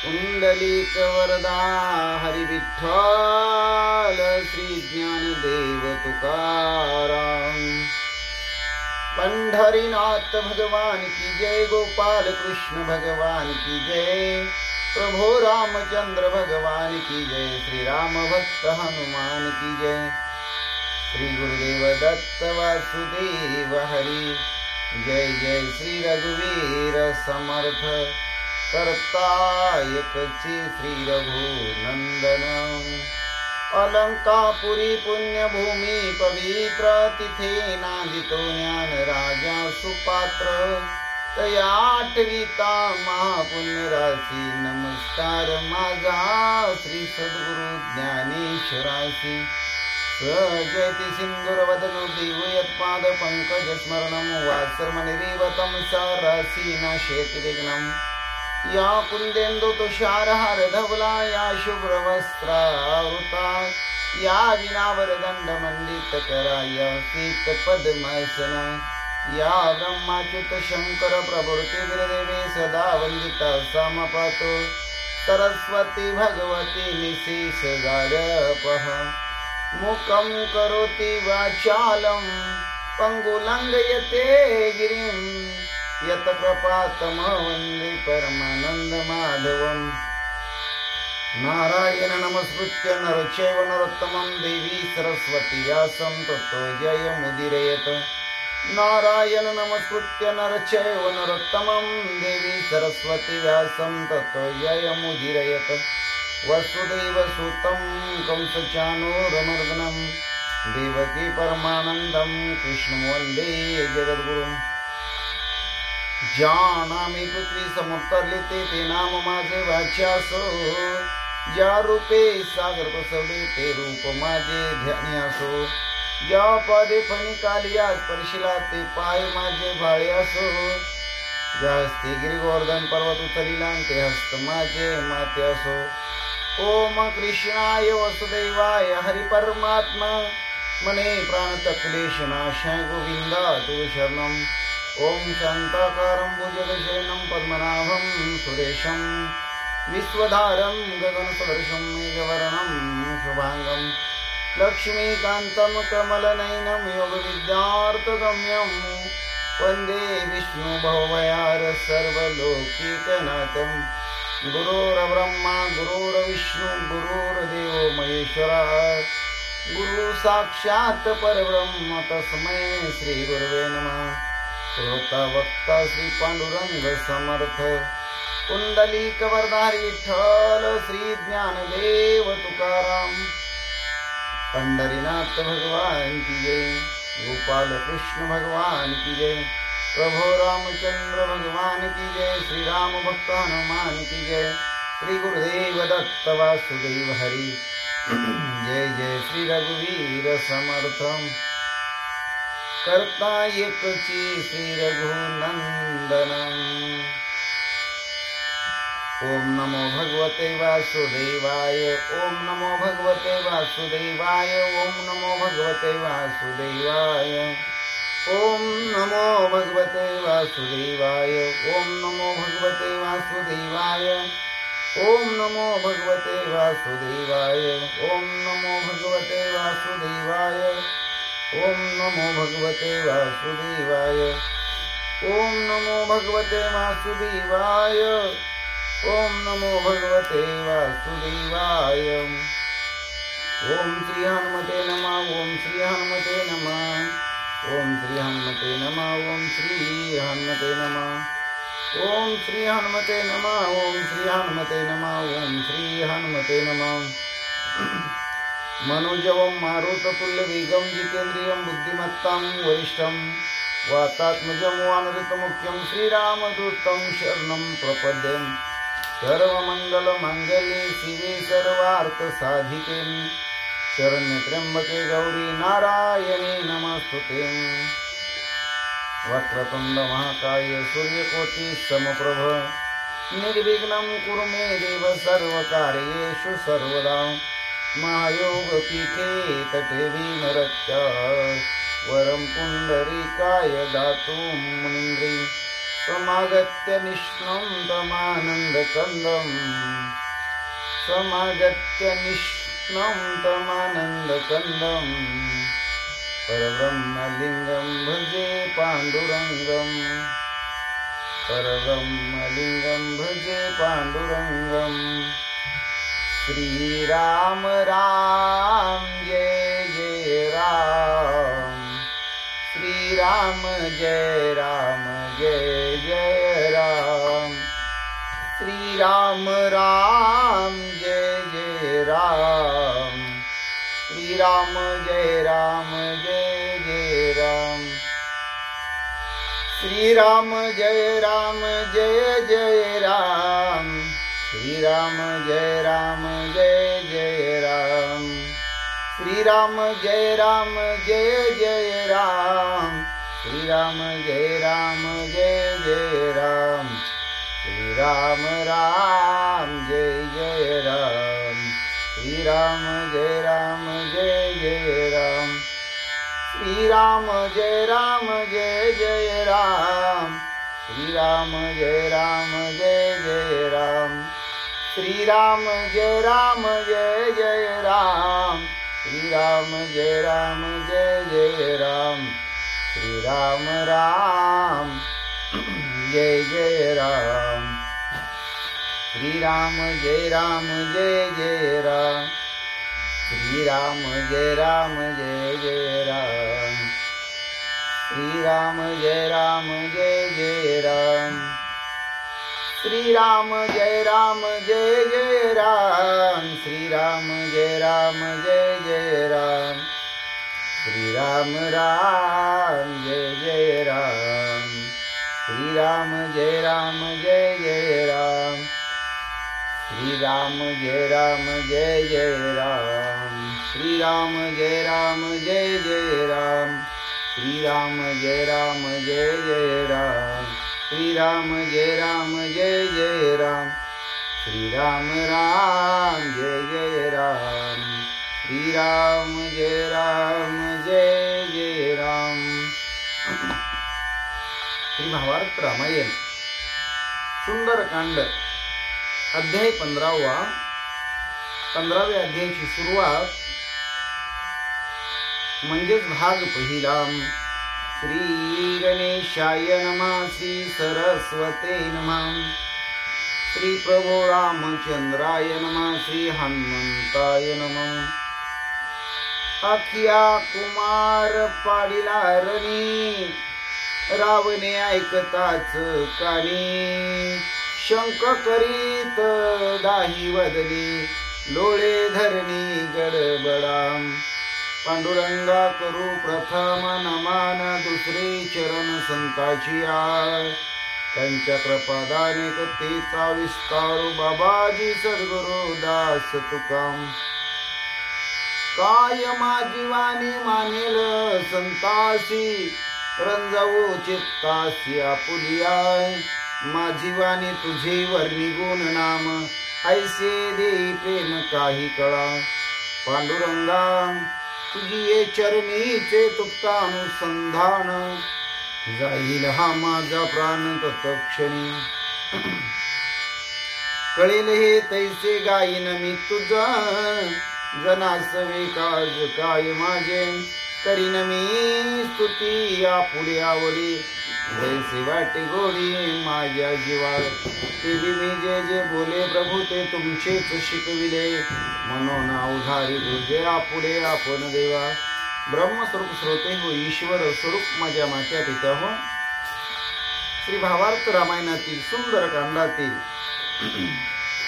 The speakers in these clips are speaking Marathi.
पुंडलिक वरदा हरी विठ्ठल श्री ज्ञानदेव तुकाराम। पंढरीनाथ भगवान की जय, गोपाल कृष्ण भगवान की जय, प्रभु रामचंद्र भगवान की जय, श्री राम भक्त हनुमान की जय। श्री गुरुदेव दत्त वासुदेव हरि, जय जय श्री रघुवीर समर्थ, करता एकची श्री रघुनंदन। अलंकापुरी पुण्यभूमी पवित्र, तिथे नांदितो ज्ञान राजा सुपात्र। तया आठविता महापुण्य राशी, नमस्कार माझा श्री सद्गुरु ज्ञानेश्वरासी। जयति सिंधुरवदनु देवयत्पाद पंकज स्मरणं, वासर्मनिरीवतं सारासी नाशयति विघ्नम्। या कुंदेन्दु तुषारहार धवला, या शुभ्रवस्त्रावृता, या विनावरदंड मंडित करा, या सीत पद्मासना, या ब्रह्माच्युत शंकर प्रभृति वीरदेवी सदा वंदिता समपातो। सरस्वती भगवती निशीष गारपः, मुखं करोति वाचालं पंगुलंघयते गिरिं। यत कृपातमः वन्दे परमानंद माधवम्। नारायण नमस्कृत्य नरचैव नरोत्तमं, देवी सरस्वती व्यासं ततो जयमुदीरयेत्। नारायण नमस्कृत्य नरचैव नरोत्तमं, देवी सरस्वती व्यासं ततो जयमुदीरयेत्। वसुदेवसुतं कंसचाणूरमर्दनं, देवकी परमानन्दं कृष्णं वन्दे जगद्गुरुम्। जानामि पृथ्वी समुत्तरलिते, ते नाम माझे वाच्यासो। ज्या रूपे सागर पसरले, ते रूप माझे ध्यानी। ज्या पादे फणिकालिया स्पर्शिला, ते पाय माझे भाळे असो। ज्या हस्ते गिरी गोवर्धन पर्वत उचलिला, ते हस्त माझे माते असो। ओम कृष्णाय वसुदेवाय हरि परमात्मा, मने प्राण तक्लेश नाशाय गोविंदा तु शरणम्। ओम शांताकारं भुजगशयनं पद्मनाभं सुरेशं, विश्वधारं गगनसदृशं मेघवर्णं शुभांगं। लक्ष्मीकान्तं कमलनयनं योगविद्यार्थगम्यं, वन्दे विष्णु भवभयार सर्वलोकीकनाथं। गुरुर्ब्रह्मा गुरुर्विष्णु गुरुर्देवो महेश्वरा, गुरु साक्षात् परब्रह्म तस्मै श्री गुरवे नमः। श्रोता वक्ता श्री पांडुरंग समर्थ, पुंडलिक वरदारी विठ्ठल श्री ज्ञानदेव तुकाराम। पंढरीनाथ भगवान की जय, गोपाल कृष्ण भगवान की जय, प्रभु रामचंद्र भगवान की जय, श्री राम भक्त हनुमान की जय। श्री गुरुदेव दत्त वासुदेव हरि, जय जय श्री रघुवीर समर्थम, करता एकची श्री रघुनंदनम। ओम नमो भगवते वासुदेवाय, ओम नमो भगवते वासुदेवाय, ओम नमो भगवते वासुदेवाय, ओम नमो भगवते वासुदेवाय, ओम नमो भगवते वासुदेवाय, ओम नमो भगवते वासुदेवाय, ओम नमो भगवते वासुदेवाय, ओम नमो भगवते वासुदेवाय, ओम नमो भगवते वासुदेवाय, ओम नमो भगवते वासुदेवाय। ओम श्री हनुमते नमः, ओम श्री हनुमते नमः, ओम श्री हनुमते नमः, ओम श्री हनुमते नमः, ओम श्री हनुमते नमः, ओम श्री हनुमते नमः, ओम श्री हनुमते नमः। मनोजवं मारुततुल्य वेगं, जितेन्द्रियं बुद्धिमत्तां वरिष्ठं, वातात्मजं वानरयुतमुख्यं, श्रीरामदूतं शरणं प्रपद्ये। सर्वमंगलमांगल्ये शिवे सर्वार्थसाधिके, शरण्यत्र्यंबके गौरी नारायणी नमस्तुते। वक्रतुंड महाकाय सूर्यकोटि समप्रभ, निर्विघ्नं कुरु मे देव सर्वकार्येषु सर्वदा। महायोगपीठे तटे विनरत्या, वरं पुंडरीकाय दातुं मुनीन्द्रे। समागत्य निष्णं तमानन्दकन्दम्, समागत्य निष्णं तमानन्दकन्दं परब्रह्मलिङ्गं भजे पाण्डुरङ्गं परब्रह्मलिङ्गं भजे पाण्डुरङ्गं श्रीराम राम जय जय राम श्रीराम जय जय राम श्रीराम राम जय जय राम श्रीराम जय जय राम श्रीराम जय जय राम श्रीराम जय जय राम श्रीराम जय जय राम श्रीराम जय जय राम श्रीराम राम जय राम श्रीराम जय राम श्रीराम जय राम श्रीराम जय राम श्रीराम जय राम श्रीराम जय राम श्रीराम राम जय राम श्रीराम जय राम श्रीराम जय राम श्रीराम जय राम श्रीराम जय राम श्रीराम जय राम श्रीराम राम जय राम श्रीराम जय राम श्रीराम जय राम श्रीराम जय राम श्रीराम जय राम श्रीराम जय राम श्रीराम राम जय राम श्रीराम जय राम श्री महाभारत रामायण सुंदरकांड अध्याय 15वा 15व्या अध्यायाची सुरुवात म्हणजेच भाग पहिला श्री गणेशाय नमः श्री सरस्वते नमः श्री प्रभो रामचंद्राय नमः श्री हनुमंताय नमः अखिया कुमार पाडिला रणी रावणे ऐकताच कानी शंक करीत दाही वदली लोळे धरणी गडबडाम पांडुरंगा करू प्रथम नमान दुसरे चरण संताची आय त्यांच्या कृपादाने कथेचा विस्तारू बाबाजी सद्गुरु दास तुकाम काय माझी वाणी मानेल संतासी रंजावू चित्तासी आपुलियाय माझी वाणी तुझे वर्णी गुण नाम ऐसे देई प्रेम काही कळा पांडुरंगा तुझी ये चरणीचे तुप्तानुसंधान जाईल हा माझा प्राण तत्क्षणी कळेल हे तैसे गाईन मी तुझा जनास वेकाज काय माझे करीन मी स्तुती आपुले आवडी जैसे वाटे गोडी माझ्या जीवा ते मी जे बोले प्रभू ते तुमचेच शिकविले म्हणून उधारी तुझे आपुले आपण देवा ब्रह्मस्वरूप श्रोते हो ईश्वर स्वरूप माझ्या मात्या पित्या हो श्री भावार्थ रामायणातील सुंदर कांडातील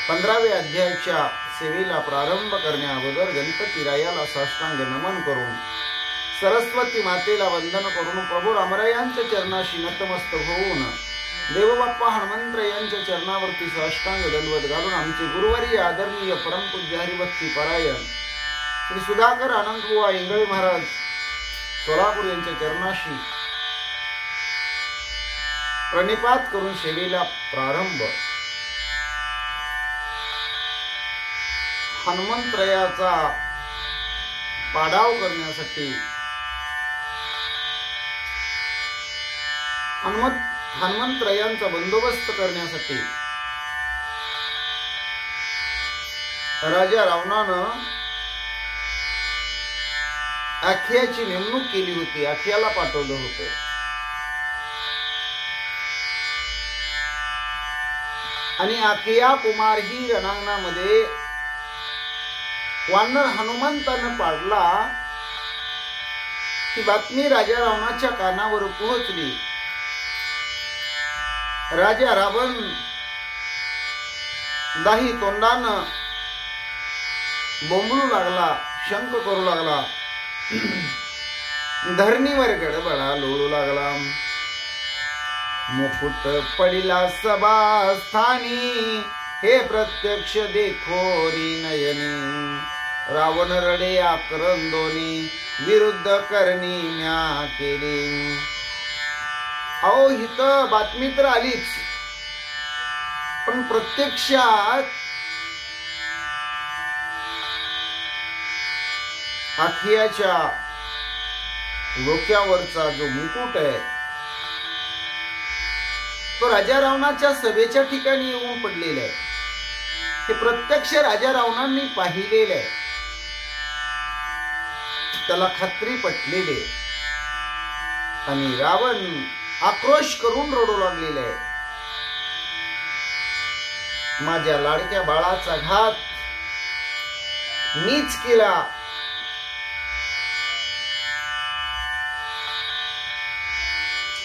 15व्या अध्यायाच्या सेवेला प्रारंभ करण्या अगोदर गणपती रायाला साष्टांग नमन करून सरस्वती मातेला वंदन करून प्रभू रामरायांच्या चरणाशी नतमस्तक होऊन देवबाप्पा हनुमंत यांच्या चरणावरती साष्टांग दंडवत घालून आमचे गुरुवारी आदरणीय परमपूज्य हरिभक्ती परायण श्री सुधाकर आनंदबुवा इंगळे महाराज सोलापूर यांच्या चरणाशी प्रणिपात करून सेवेला प्रारंभ हनुमंतरायाचा पाडाव करण्यासाठी हनुमंतरायांचा बंदोबस्त करण्यासाठी राजा रावणानं आखियाची नेमणूक केली होती, आखियाला पाठवलं होतं. आणि आखिया कुमार ही रणांगणामध्ये वानर हनुमंतानं पाडला. ही बातमी राजा रावणाच्या कानावर पोहोचली. राजा रावण दाही तोंडानं बोंबलू लागला, शंख करू लागला. धरणीवर गडबडा लोळू लागला. मुकुट पडिला सभास्थानी, हे प्रत्यक्ष देखोरी नयनी. रावण रडे आक्रंदोनी, विरुद्ध करणी म्या केली. अहो इथं बातमी तर आलीच, पण प्रत्यक्षात आखियाच्या डोक्यावरचा जो मुकुट आहे तो राजा रावणाच्या सभेच्या ठिकाणी येऊन पडलेला आहे. हे प्रत्यक्ष राजा रावणांनी पाहिलेलं आहे. त्याला खात्री पटलेली आहे आणि रावण आक्रोश करून रडू लागलेला आहे. माझ्या लाडक्या बाळाचा घात मीच केला.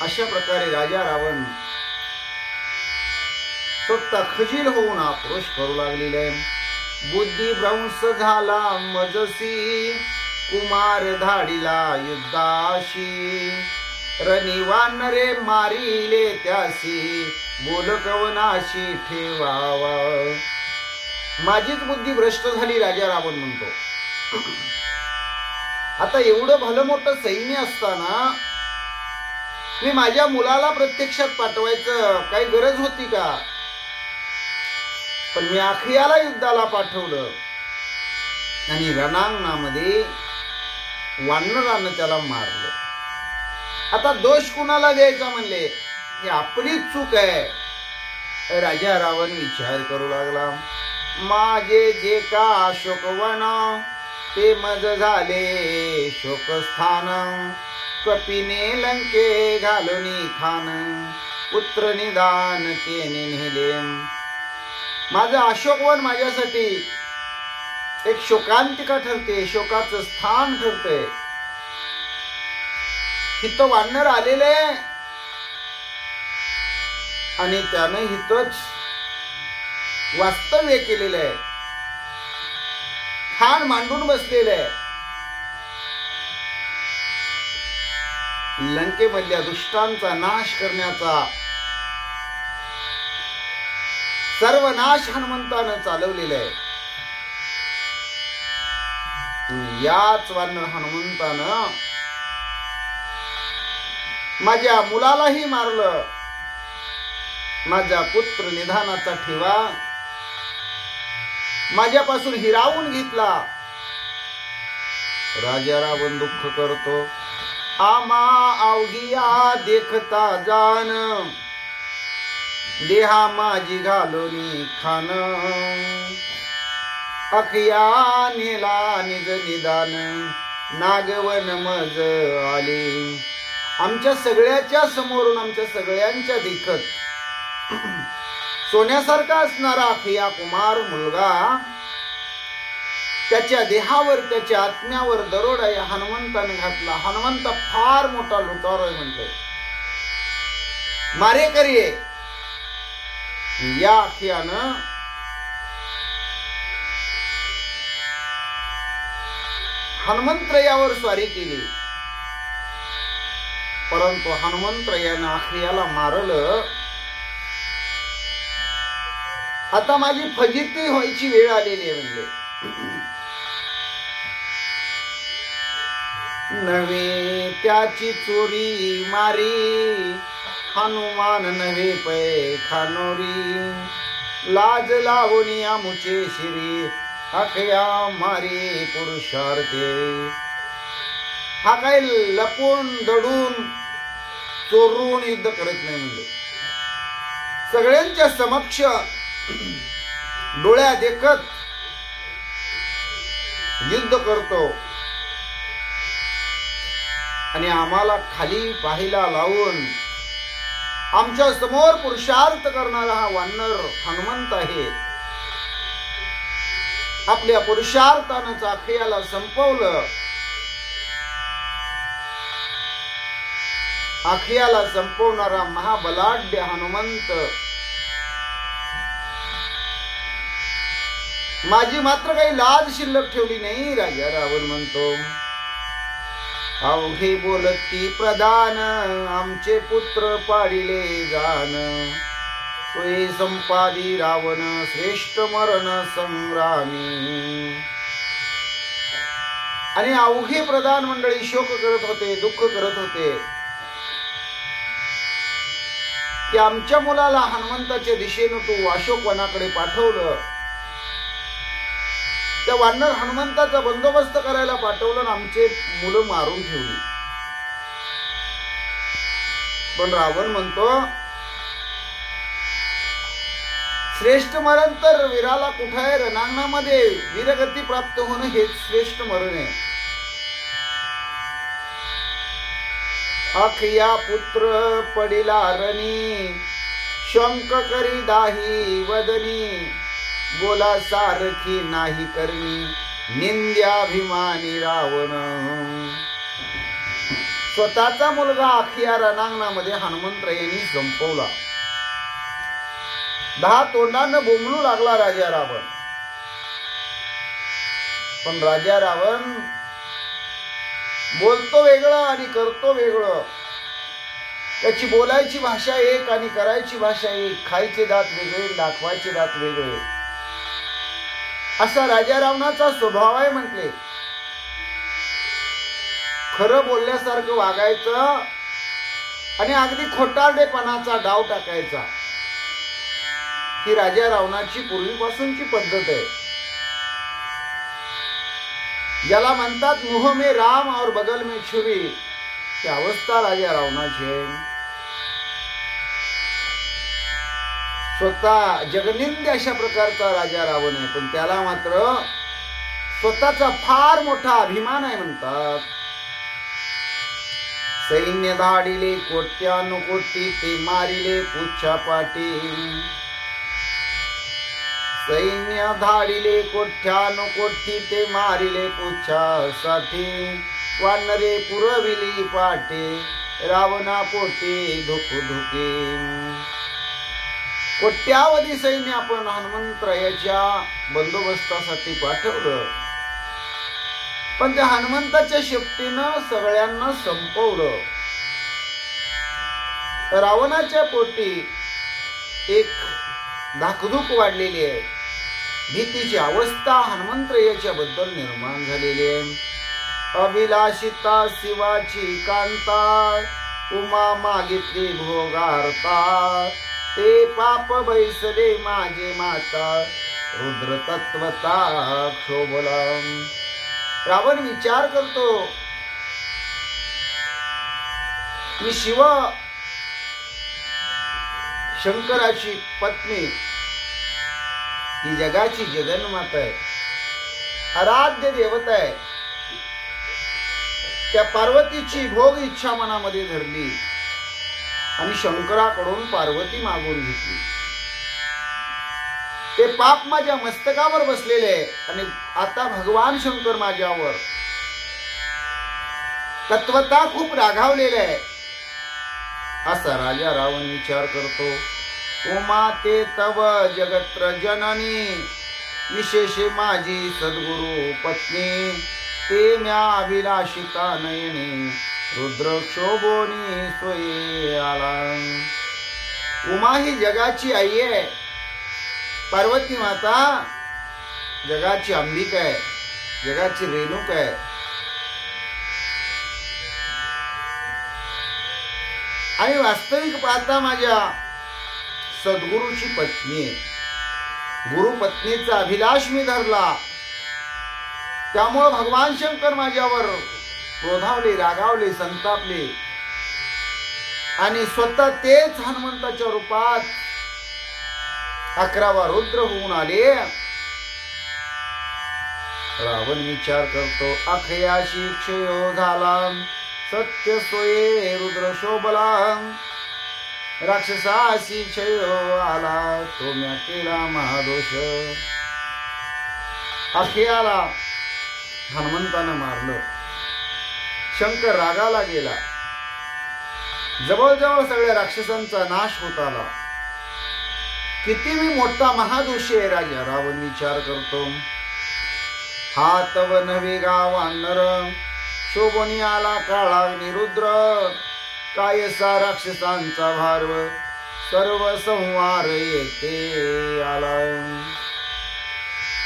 अशा प्रकारे राजा रावण स्वतः खजील होऊन आक्रोश करू लागलेला आहे. बुद्धिभ्रंश झाला मजसी, कुमार धाडिला युद्धाशी. रनिवानरे मारिले त्यासी, बोल कवनाशी ठेवावा. माझीच बुद्धी भ्रष्ट झाली, राजा रावण म्हणतो. आता एवढं भलं मोठं सैन्य असताना मी माझ्या मुलाला प्रत्यक्षात पाठवायचं काही गरज होती का? पण मी आखियाला युद्धाला पाठवलं आणि रणांगणामध्ये वानरानं त्याला मारलं. आता दोष कुणाला द्यायचा म्हणले? ही आपलीच चूक आहे. राजा रावण विचार करू लागला. माझे जे का शोकवन, ते मज झाले शोकस्थान. कपिने लंके घालुनी खान, पुत्र निदान तेने नेले. माझं अशोकवन माझ्यासाठी एक शोकांतिका ठरते, शोकाचं स्थान ठरते. हिथं वानर आलेले आणि त्यानं हिथंच वास्तव्य केलेलं आहे, खान मांडून बसलेलं आहे. लंकेमधल्या दुष्टांचा नाश करण्याचा सर्वनाश हनुमंतानं चालवलेला आहे. याच वानर हनुमंतानं माझ्या मुलालाही मारलं. माझा पुत्र निधानाचा ठेवा माझ्यापासून हिरावून घेतला. राजा रावण दुःख करतो. आमा अवघिया देखता जान, देहा माझी घालोनी खान. अखिया नेला निज निदान, नागवन मज आली. आमच्या सगळ्याच्या समोरून, आमच्या सगळ्यांच्या देखत सोन्यासारखा असणारा अखिया कुमार मुलगा, त्याच्या देहावर, त्याच्या आत्म्यावर दरोडा या हनुमंताने घातला. हनुमंत फार मोठा लुटार आहे म्हणतोय, मारेकरी आहे. या अखियानं हनुमंत्रयावर स्वारी केली, परंतु हनुमंत्रयानं अखियाला मारलं. आता माझी फजिती व्हायची वेळ आलेली आहे म्हणले. नवे त्याची चोरी मारी, हनुमान नव्हे पै खानोरी. लाज लावणी आमुचे शिरी, अखया मारी पुरुषार्थे. हा काय लपून दडून चोरून युद्ध करत नाही म्हणजे, सगळ्यांच्या समक्ष डोळ्या देखत युद्ध करतो आणि आम्हाला खाली पाहिला लावून आमच्या समोर पुरुषार्थ करणारा हा वानर हनुमंत आहे. आपल्या पुरुषार्थानं चाखयाला संपवलं. आखयाला संपवणारा महाबलाढ्य हनुमंत माझी मात्र काही लाज शिल्लक ठेवली नाही. राजा रावण म्हणतो, अवघे बोलती प्रधान आमचे पुत्र पाडिले जान. सोयी संपादी रावण श्रेष्ठ मरण संग्रामी. आणि अवघे प्रधान मंडळी शोक करत होते, दुःख करत होते की आमच्या मुलाला हनुमंताच्या दिशेनं तू अशोकवनाकडे पाठवलं. त्या वानर हनुमंताचा बंदोबस्त करायला पाठवलं आणि आमचे मुलं मारून ठेवली. पण रावण म्हणतो, श्रेष्ठ मरण तर वीराला कुठं आहे? रणांगणामध्ये वीरगती प्राप्त होणं हेच श्रेष्ठ मरण आहे. अखया पुत्र पडिला रणी शंक करी दाही वदनी. बोला सारखी नाही करणी निंद्याभिमानी रावण. स्वतःचा मुलगा अखया रणांगणामध्ये हनुमंतरायांनी संपवला. 10 तोंडानं बोंबलू लागला राजा रावण. पण राजा रावण बोलतो वेगळं आणि करतो वेगळं. त्याची बोलायची भाषा एक आणि करायची भाषा एक. खायचे दात वेगळे, दाखवायचे दात वेगळे, असा राजा रावणाचा स्वभाव आहे म्हटले. खरं बोलल्यासारखं वागायचं आणि अगदी खोटारडेपणाचा डाव टाकायचा ही राजा रावणाची पूर्वीपासूनची पद्धत आहे. ज्याला म्हणतात मुह में राम और बगल में छुरी, ही अवस्था राजा रावणाची आहे. स्वतः जगनिंद्य अशा प्रकारचा राजा रावण आहे. पण त्याला मात्र स्वतःचा फार मोठा अभिमान आहे म्हणतात. सैन्य धाडिले कोट्यानुकोटी ते मारिले पुच्छा पाटी. सैन्य धाडिले कोट्यानुकोटी ते मारिले पुच्छासाठी. वानरे पुरविली पाटे रावणा पोटे धुके. कोट्यावधी सैन्य आपण हनुमंतरायाच्या बंदोबस्तासाठी पाठवलं. पण त्या हनुमंताच्या शेपटीनं सगळ्यांना संपवलं. रावणाच्या पोटी एक धाकधूक वाढलेली आहे. भीतीची अवस्था हनुमंतरायाच्या बद्दल निर्माण झालेली आहे. अभिलाषिता शिवाची कांता उमा मागितली भोगार्ता. ते पाप बैसले माझे माता रुद्र तत्वता क्षोभला. रावण विचार करतो, मी शिव शंकराची पत्नी, ही जगाची जगन्माता आहे, आराध्य देवता आहे. त्या पार्वतीची भोग इच्छा मनामध्ये धरली आणि शंकराकडून पार्वती मागून घेतली. ते पाप माझ्या मस्तकावर बसलेले आहे आणि आता भगवान शंकर माझ्यावर तत्वता खूप रागावलेले आहे, असा राजा रावण विचार करतो. उमा ते तव जगत्र जननी विशेषे माझी सद्गुरु पत्नी. ते म्या अभिलाषिता नयनी रुद्र क्षोभोनी सोये आला. उमा ही जगाची आई आहे. पार्वती माता जगाची अंबिका आहे, जगाची रेणुक आहे. आणि वास्तविक पाहता माझ्या सद्गुरूची पत्नी आहे. गुरुपत्नीचा अभिलाष मी धरला, त्यामुळे भगवान शंकर माझ्यावर क्रोधावले, रागावले, संतापले आणि स्वतः तेच हनुमंताच्या रूपात 11वा रुद्र होऊन आले रावण विचार करतो, अखयाशी क्षयो झाला, सत्य सोये रुद्र शोभला, राक्षसाशी क्षयो आला, तो म्या केला महादोष. अखयाला हनुमंतानं मारलं. शंकर रागाला गेला. जवळजवळ सगळ्या राक्षसांचा नाश होत आला. किती मी मोठा महादोषी आहे राजा. रावण विचार करतो, हा तव नवे गाव नर, शोभनी आला काळा निरुद्र, कायसा राक्षसांचा भारव, सर्व संहार येते आला.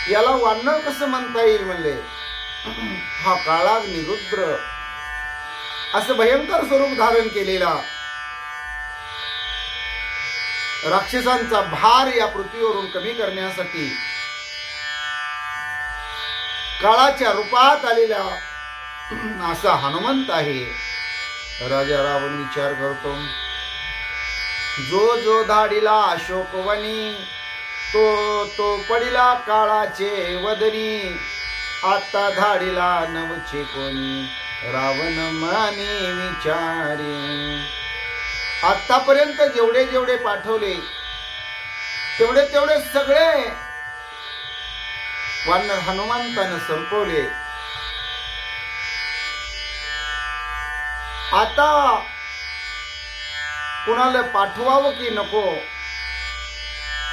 याला वानर कसं म्हणता येईल म्हणले. हा काळा निरुद्र असं भयंकर स्वरूप धारण केलेला, राक्षसांचा भार या पृथ्वीवरून कमी करण्यासाठी काळाच्या रूपात आलेला असा हनुमंत आहे. राजा रावण विचार करतो, जो जो धाडिला अशोकवनी, तो तो पडिला काळाचे वदनी, आता धाडिला नवचे कोणी, रावण मनी विचारी. आतापर्यंत जेवढे जेवढे पाठवले तेवढे तेवढे सगळे वानर हनुमंतानं संपवले. आता कुणाला पाठवावं की नको.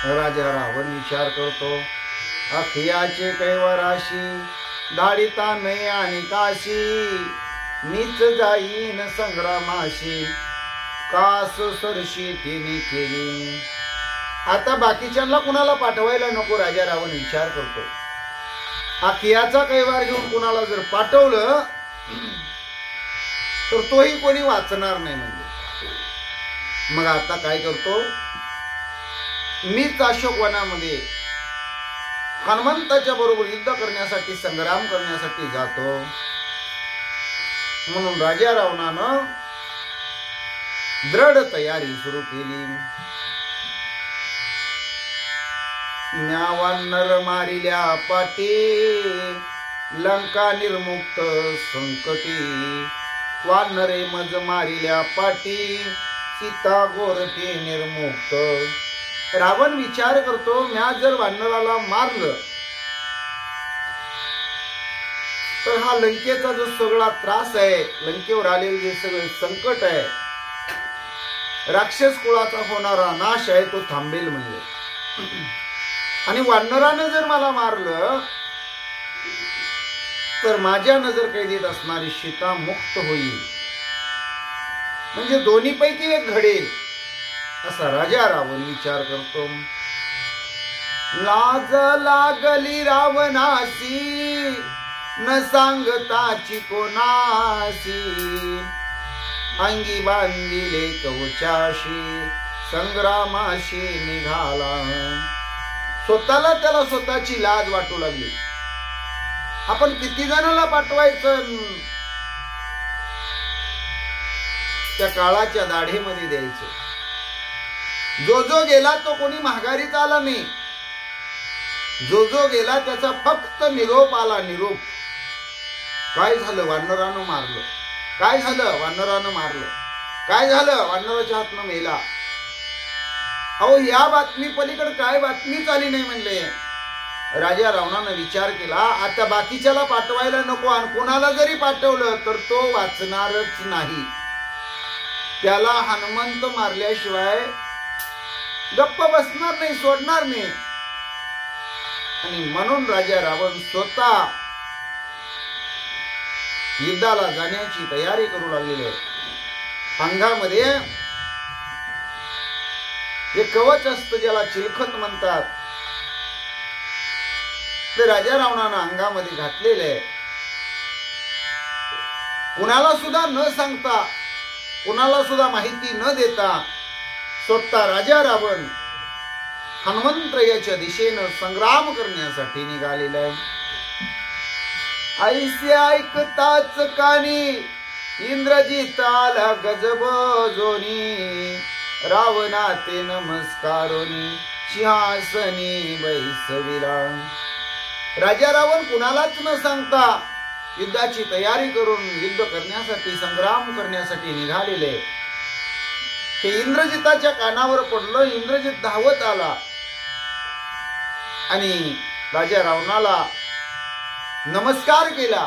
राजा रावण विचार करतो, अखियाचे कैवराशी, धाडिता नाही आणि काशी, मीच जाईन संग्रामाशी, कास सरशी तिने केली. आता बाकीच्यांना कुणाला पाठवायला नको. राजा रावण विचार करतो, अखियाचा कैवार घेऊन कुणाला जर पाठवलं तर तोही कोणी वाचणार नाही. म्हणजे मग आता काय करतो, मीच अशोक वनामध्ये हनुमंताच्या बरोबर युद्ध करण्यासाठी, संग्राम करण्यासाठी जातो. म्हणून राजा रावणानं दृढ तयारी सुरू केली. म्या वानर मारिल्या पाटी, लंका निर्मुक्त संकटी, वानरे मज मारिल्या पाटी, सीता गोरठी निर्मुक्त. रावण विचार करतो, म्या जर वानराला मारलं तर हा लंकेचा जो सगळा त्रास आहे, लंकेवर आलेले जे सगळे संकट आहे, राक्षस कुळाचा होणारा नाश आहे, तो थांबेल म्हणजे. आणि वानरानं जर मला मारलं तर माझ्या नजर कैदेत असणारी सीता मुक्त होईल. म्हणजे दोन्ही पैकी एक घडेल असा राजा रावण विचार करतो. लाज लागली रावणासी, न सांगताची कोणासी, अंगी बांधिले कवचाशी, संग्रामाशी निघाला. स्वतःला त्याला स्वतःची लाज वाटू लागली. आपण किती जणांना पाठवायचं, त्या काळाच्या दाढेमध्ये द्यायचं. जो जो गेला तो कोणी महागारीच आला नाही. जो जो गेला त्याचा फक्त निरोप आला. निरोप, काय झालं, वानरानं मारलं. काय झालं, वानरानं मारलं. काय झालं, वानराच्या हातनं मेला. अहो, या बातमी पलीकडे काय बातमीच आली नाही म्हणले. राजा रावणानं विचार केला, आता बाकीच्याला पाठवायला नको, आणि कोणाला जरी पाठवलं तर तो वाचणारच नाही. त्याला हनुमंत मारल्याशिवाय गप्प बसणार नाही, सोडणार नाही. आणि म्हणून राजा रावण स्वतः युद्धाला जाण्याची तयारी करू लागलेले. अंगामध्ये जे कवच असतं, ज्याला चिलखत म्हणतात, ते राजा रावणानं अंगामध्ये घातलेले. कुणाला सुद्धा न सांगता, कुणाला सुद्धा माहिती न देता स्वतः राजा रावण हनुमंत्रयाच्या दिशेनं संग्राम करण्यासाठी निघालेला आहे. ऐसे ऐकताच कानी इंद्रजित आला गजब जोनी, रावणाते नमस्कारोनी सिंहासनी बैसविला. राजा रावण कुणालाच न सांगता युद्धाची तयारी करून युद्ध करण्यासाठी, संग्राम करण्यासाठी निघालेले. हे इंद्रजिताच्या कानावर पडलं. इंद्रजित धावत आला आणि राजा रावणाला नमस्कार केला.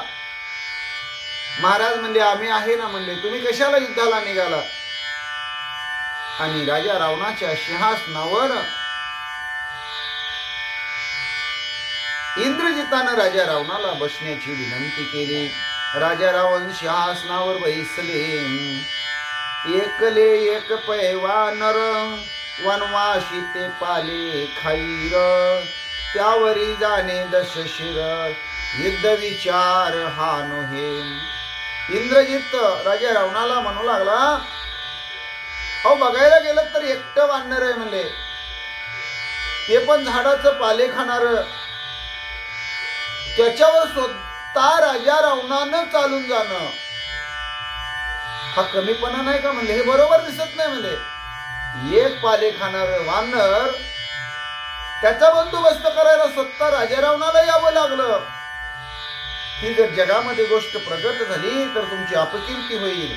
महाराज म्हणले, आम्ही आहे ना. म्हणले, तुम्ही कशाला युद्धाला निघाला? आणि राजा रावणाच्या सिंहासनावर इंद्रजितानं राजा रावणाला बसण्याची विनंती केली. राजा रावण सिंहासनावर बैसले. एकले एक पैवानर वनवासी ते पाले खाईर, त्यावरी जाणे दशशिर युद्ध विचार हा नोहे. इंद्रजित राजा रावणाला म्हणू लागला, अहो बघायला गेलं तर एकटं वानर आहे म्हणले, ते पण झाडाचं पाले खाणार. त्याच्यावर स्वतः राजा रावणानं चालून जाणं हा कमीपणा नाही का? म्हणले, हे बरोबर दिसत नाही. म्हणले, एक पाले खाणार वानर त्याचा बंदोबस्त करायला स्वतः राजा रावणाला यावं लागलं. ही जर जगामध्ये गोष्ट प्रगत झाली तर तुमची अपकीर्ती होईल.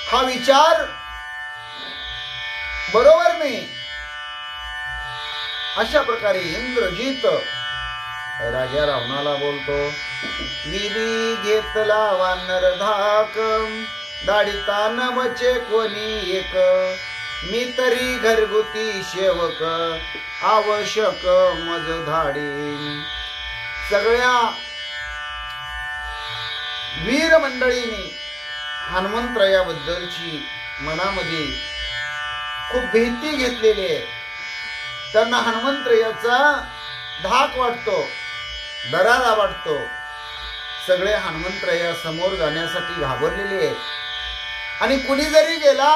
हा विचार बरोबर नाही. अशा प्रकारे इंद्रजित राजा रावणाला बोलतो. विधी घेतला वानर धाक, दाढीता न बचे कोणी एक, मी तरी घरगुती सेवक, आवश्यक मज धाडी. सगळ्या वीर मंडळींनी हनुमंतरायाबद्दलची मनामध्ये खूप भीती घेतलेली आहे. त्यांना हनुमंतरायाचा धाक वाटतो, दरारा वाटतो. सगळे हनुमंतराया समोर जाण्यासाठी घाबरलेले आहेत. आणि कुणी जरी गेला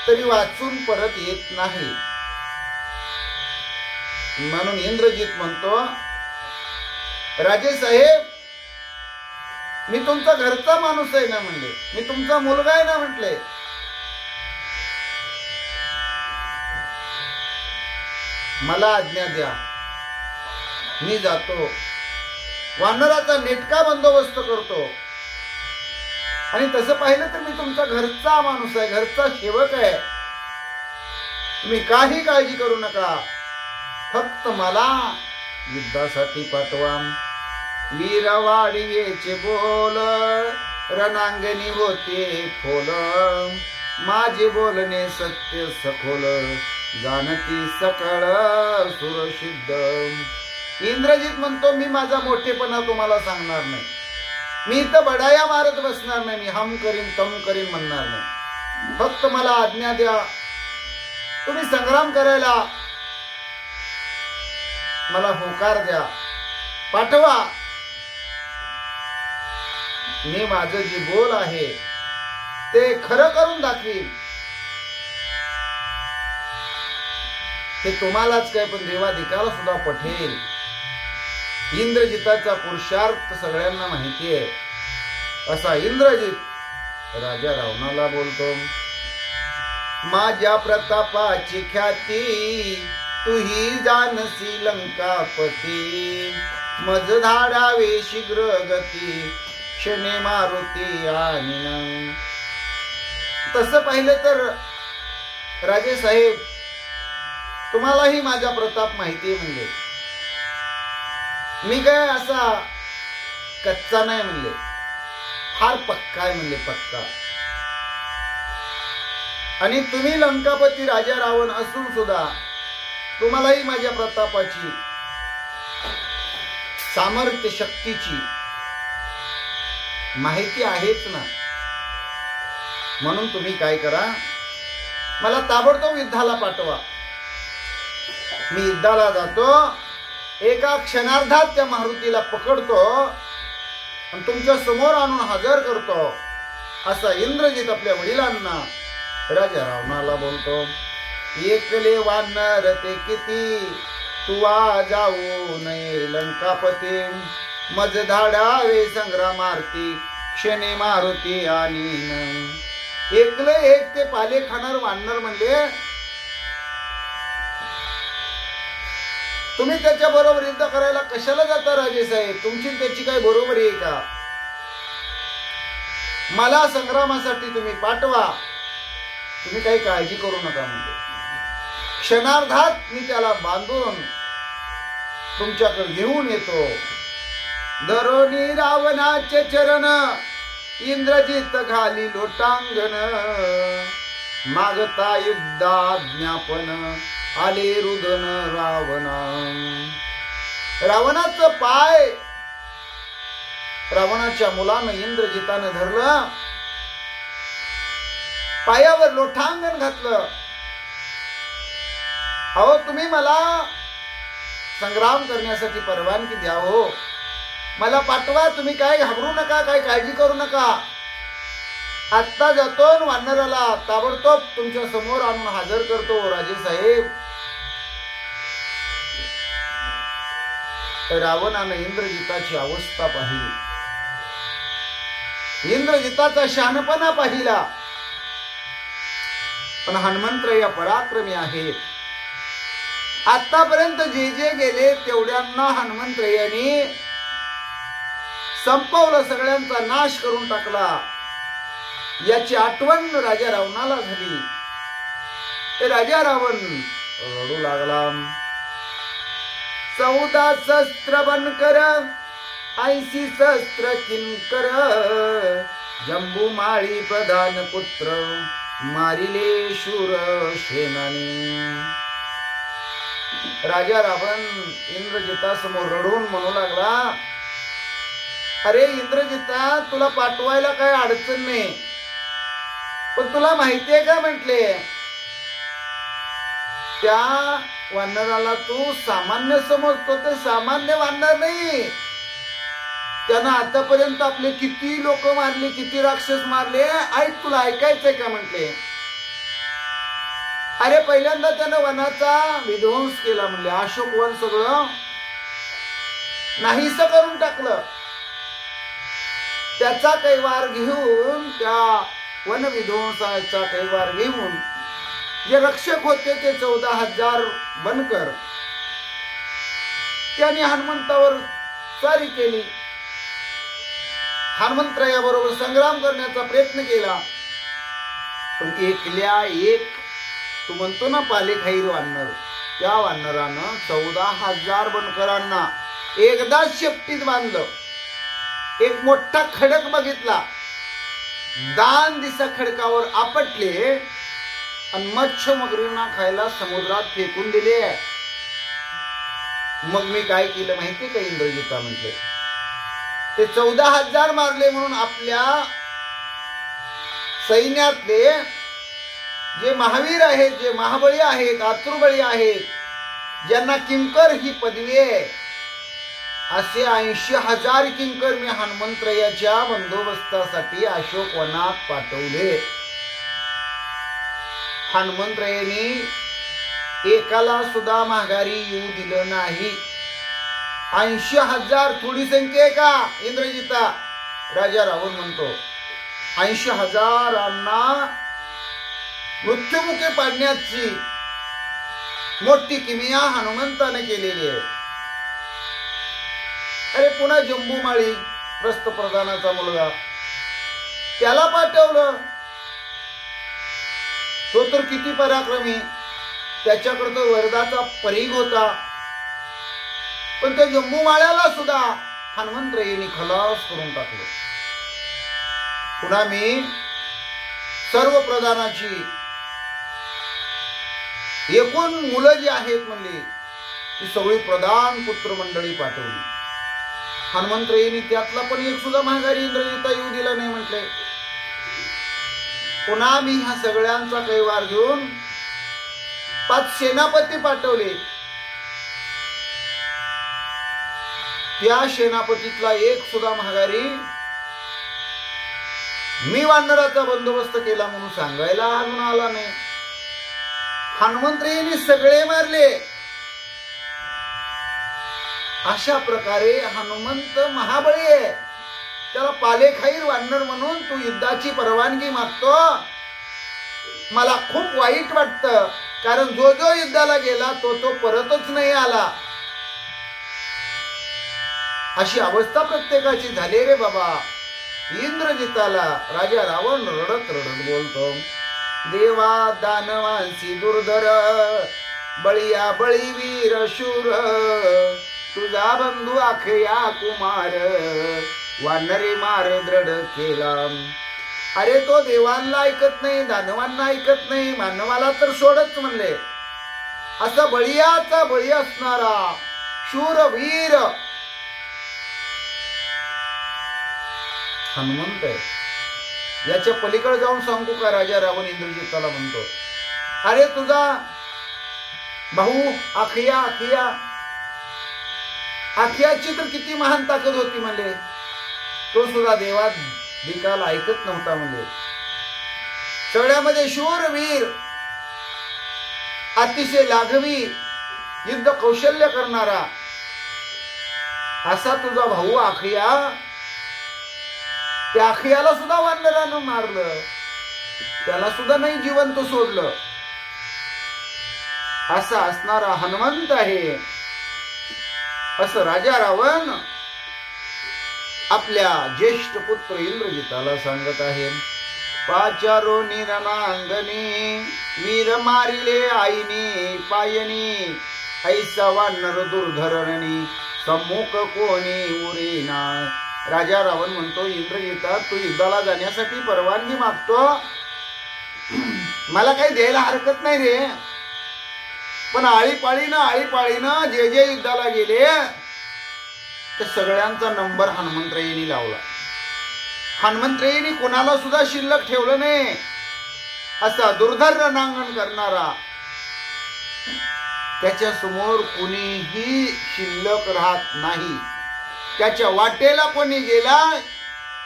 तरी वाचून परत येत नाही. म्हणून इंद्रजित म्हणतो, राजे साहेब, मी तुमचा घरचा माणूस आहे ना. म्हणले, मी तुमचा मुलगा आहे ना. म्हटले, मला आज्ञा द्या, मी जातो, वानराचा नेटका बंदोबस्त करतो. आणि तसं पाहिलं तर मी तुमचा घरचा माणूस आहे, घरचा सेवक आहे. तुम्ही काही काळजी करू नका, फक्त मला युद्धासाठी पाठवा. वीरवाडीचे बोल रणांगणी होते फोल, माझे बोलणे सत्य सखोल, जाणती सकळ सुरसिद्ध. इंद्रजित म्हणतो, मी माझा मोठेपणा तुम्हाला सांगणार नाही. मी इथं बडाया मारत बसणार नाही. मी हम करीन तम करीन म्हणणार नाही. फक्त मला आज्ञा द्या, तुम्ही संग्राम करायला मला होकार द्या, पाठवा. मी माझं जे बोल आहे ते खरं करून दाखवीन. हे तुम्हालाच काय, पण देवाधिकाला सुद्धा पटेल. इंद्रजिताचा पुरुषार्थ सगळ्यांना माहिती आहे. असा इंद्रजित राजा रावणाला बोलतो, माझ्या प्रतापाची ख्याती तुही जानसी लंकापती, मज धाडावे शीघ्र गती, क्षणे मारुती आणि. तसं पाहिलं तर राजे साहेब, तुम्हालाही माझा प्रताप माहिती आहे. म्हणजे मी काय असा कच्चा नाही. म्हणले, फार पक्का आहे. म्हणले, पक्का. आणि तुम्ही लंकापती राजा रावण असून सुद्धा तुम्हालाही माझ्या प्रतापाची, सामर्थ्य, शक्तीची माहिती आहेच ना. म्हणून तुम्ही काय करा, मला ताबडतोब युद्धाला पाठवा. मी युद्धाला जातो, एका क्षणार्धात त्या मारुतीला पकडतो आणि तुमच्या समोर आणून हजर करतो. असा इंद्रजित आपल्या वडिलांना, राजा रावणाला बोलतो. एकले वानर ते किती, तुवा जाऊ नये लंकापती, मज धाडावे संग्रामार्थी, क्षणे मारुती आणि. एकले एक ते पाले खाणार वानर म्हणले, तुम्ही त्याच्या बरोबर युद्ध करायला कशाला जाता राजे साहेब? तुमची त्याची काही बरोबरी आहे का? मला संग्रामासाठी तुम्ही पाठवा, तुम्ही काही काळजी करू नका म्हणजे क्षणार्धात मी त्याला बांधून तुमच्याकडे घेऊन येतो. धरोनी रावणाचे चरण इंद्रजित घाली लोटांगण, मागता युद्धाज्ञापन आले रुदन रावणा. रावणाचं पाय रावणाच्या मुलानं इंद्रजितानं धरलं, पायावर लोटांगण घातलं. अहो तुम्ही मला संग्राम करण्यासाठी परवानगी द्या हो, मला पाठवा, तुम्ही काय घाबरू नका, काय काळजी करू नका. आत्ता जातो वानराला ताबडतोब तुमच्या समोर आणून हजर करतो राजे साहेब. रावणानं इंद्रजिताची अवस्था पाहिली, इंद्रजिताचा शहाणपणा पाहिला. पण हनुमंतराय पराक्रमी आहेत. आतापर्यंत जे जे गेले तेवढ्यांना हनुमंतरायांनी संपवलं, सगळ्यांचा नाश करून टाकला. याची आठवण राजा रावणाला झाली. ते राजा रावण रडू लागला. 14 शस्त्र बनकर 80 शस्त्र किंकर, जंबूमाळी प्रधान पुत्र मारिले शूर सेनानी. राजा रावण इंद्रजिता समोर रडून म्हणू लागला, अरे इंद्रजिता, तुला पाठवायला काही अडचण नाही, पण तुला माहितीये का म्हटले, त्या वानराला तू सामान्य समजतो, ते सामान्य वानर नाही. त्यानं आतापर्यंत आपले किती लोक मारले, किती राक्षस मारले, ऐक, तुला ऐकायचंय का म्हटले. अरे पहिल्यांदा त्यानं वनाचा विध्वंस केला म्हणले, अशोक वन सगळं नाहीस करून टाकलं. त्याचा कैवार घेऊन, त्या वन विध्वंसाचा कैवार घेऊन जे रक्षक होते ते 14,000 बनकर, त्यांनी हनुमंतावर स्वारी केली, हनुमंतरायाबरोबर संग्राम करण्याचा प्रयत्न केला. पण एकल्या एक, तू म्हणतो ना पालेखाईर वानर, त्या वानरानं 14,000 बनकरांना एकदाच शेपटीत बांधलं. एक मोठा खडक बघितला, दान दिसा खडकावर आपटले आणि मच्छी मगरींना खायला समुद्रात फेकून दिले. मग मी काय केलं माहिती का इंद्रजिता म्हटले, ते 14,000 मारले म्हणून आपल्या सैन्यातले जे महावीर आहेत, जे महाबळी आहेत, आतुरबळी आहेत, ज्यांना किंकर ही पदवी आहे, असे 80,000 किंकर मी हनुमंतरायाच्या बंदोबस्तासाठी अशोक वनात पाठवले. हनुमंतरायांनी एकाला सुद्धा माघारी येऊ दिलं नाही. 80,000 थोडी संख्या आहे का इंद्रजिता? राजा रावण म्हणतो 80,000 मृत्युमुखी पाडण्याची मोठी किमया हनुमंताने केलेली आहे. अरे पुन्हा जंबूमाळी प्रस्थप्रधानाचा मुलगा, त्याला पाठवलं. तो तर किती पराक्रमी, त्याच्याकडे तो वर्धाचा परीघ होता. पण त्या जंबूमाळ्याला सुद्धा हनुमंतरायांनी खलास करून टाकलं. पुन्हा मी सर्व प्रधानाची एकूण मुलं जी आहेत म्हणली ती सगळी प्रधान पुत्र मंडळी पाठवली. हनुमंतरायांनी त्यातला पण एक सुद्धा माघारी इंद्रजिता येऊ दिला नाही म्हटले. पुन्हा मी ह्या सगळ्यांचा कैवार घेऊन 5 सेनापती पाठवले. त्या सेनापतीतला एक सुद्धा माघारी मी वानराचा बंदोबस्त केला म्हणून सांगायला अजून आला नाही. हनुमंतरायांनी सगळे मारले. अशा प्रकारे हनुमंत महाबळी आहे, त्याला पालेखाईर वानर म्हणून तू युद्धाची परवानगी मागतो. मला खूप वाईट वाटतं, कारण जो जो युद्धाला गेला तो परतच नाही आला. अशी अवस्था प्रत्येकाची झाली रे बाबा. इंद्रजिताला राजा रावण रडत रडत बोलतो, देवा दानवांसी दुर्धर, बळीया बळीवीर शूर, तुझा बंधू अखया कुमार, वानरे मार दृढ केला. अरे तो देवांना ऐकत नाही, दानवांना ऐकत नाही, मानवाला तर सोडच म्हणले. असा बळीयाचा बळी असणारा शूरवीर हनुमंत आहे. याच्या पलीकडे जाऊन सांगू का राजा रावण इंद्रजिताला म्हणतो, अरे तुझा भाऊ अखया, अखयाची तर किती महान ताकद होती म्हणले, तो सुद्धा देवात दिकाला ऐकत नव्हता म्हणले. सगळ्यामध्ये शूरवीर, अतिशय लाघवी, युद्ध कौशल्य करणारा असा तुझा भाऊ अखया, त्या अखयाला सुद्धा वानरानं मारलं, त्याला सुद्धा नाही जिवंत सोडलं. असा असणारा हनुमंत आहे असं राजा रावण आपल्या ज्येष्ठ पुत्र इंद्रजिताला सांगत आहे. पाचारो निरनांगणी, वीर मारिले आईनी पायनी, ऐसा वानर दुर्धरणी, सम्मुख कोणी उरेना. राजा रावण म्हणतो, इंद्रजिता तू युद्धाला जाण्यासाठी परवानगी मागतो, मला काही द्यायला हरकत नाही रे, पण आळीपाळीनं जे जे युद्धाला गेले त्या सगळ्यांचा नंबर हनुमंतरायांनी लावला. हनुमंतरायांनी कोणाला सुद्धा शिल्लक ठेवलं नाही. असा दुर्धर रणांगण करणारा, त्याच्या समोर कुणीही शिल्लक राहत नाही. त्याच्या वाटेला कोणी गेला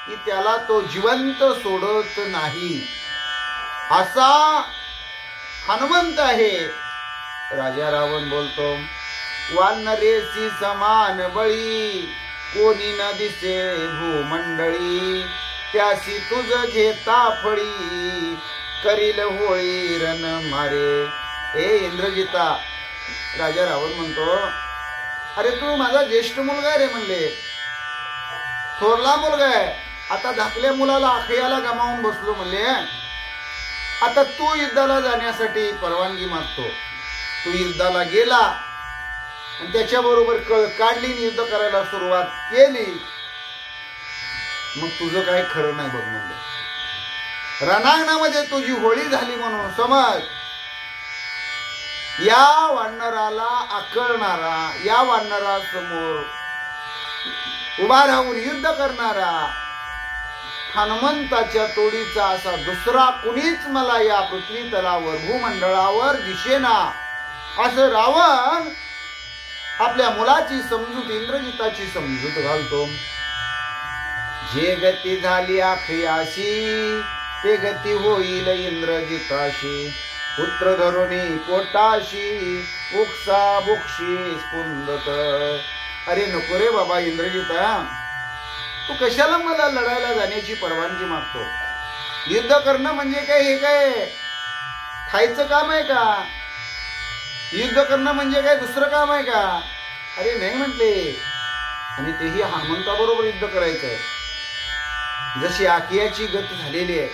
की त्याला तो जिवंत सोडत नाही. असा हनुमंत आहे. राजा रावण बोलतो, वानरेसी समान बळी, कोणी न दिसे भूमंडळी, त्यासी तुझ घेता फळी, करील होळी रण मारे. ए इंद्रजिता, राजा रावण म्हणतो, अरे तू माझा ज्येष्ठ मुलगा आहे रे म्हणले, थोरला मुलगा आहे. आता धाकल्या मुलाला अखयाला गमावून बसलो म्हणले, आता तू युद्धाला जाण्यासाठी परवानगी मागतो. तू युद्धाला गेला आणि त्याच्याबरोबर कळ काढली, युद्ध करायला सुरुवात केली, मग तुझं काही खरं नाही बघ म्हणलं. रणांगणामध्ये तुझी होळी झाली म्हणून समज. या वानराला आकळणारा, या वानरा समोर उभा राहून युद्ध करणारा हनुमंताच्या तोडीचा असा दुसरा कुणीच मला या पृथ्वी तलावर भूमंडळावर दिसेना. असं रावण आपल्या मुलाची समजूत, इंद्रजिताची समजूत घालतो. जे गती झाली अखयाशी, ते गती होईल इंद्रजिताशी, पुत्र धरुणी पोटाशी, बुक्सा बुक्षी स्पुंदत. अरे नको रे बाबा इंद्रजिता, तू कशाला मला लढायला जाण्याची परवानगी मागतो? युद्ध करणं म्हणजे काय, हे काय खायचं काम आहे का? युद्ध करणं म्हणजे काय दुसरं काम आहे का? अरे नाही म्हटले, आणि तेही हनुमंताबरोबर युद्ध करायचंय. जशी अखयाची गत झालेली आहे,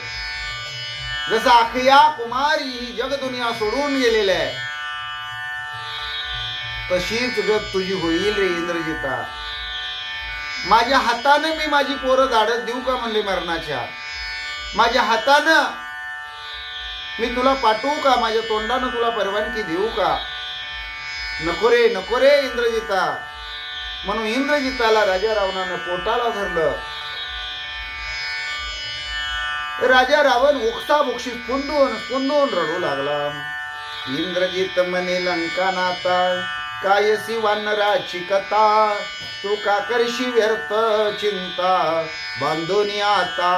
जसं अखया कुमारी ही जगदुनिया सोडून गेलेली आहे, तशीच गत तुझी होईल रे इंद्रजिता. माझ्या हाताने मी माझी पोरं धाडत देऊ का म्हणले मरणाच्या? माझ्या हातानं मी तुला पाठवू का? माझ्या तोंडानं तुला परवानगी देऊ का? नको रे नको रे इंद्रजिता. म्हणून इंद्रजिताला राजा रावणानं पोटाला धरलं. राजा रावण उक्साबुक्षी स्पुंदून रडू लागला. इंद्रजित म्हणे लंका नाता, कायसी वानराची कथा, तू का करशी व्यर्थ चिंता, बांधून आता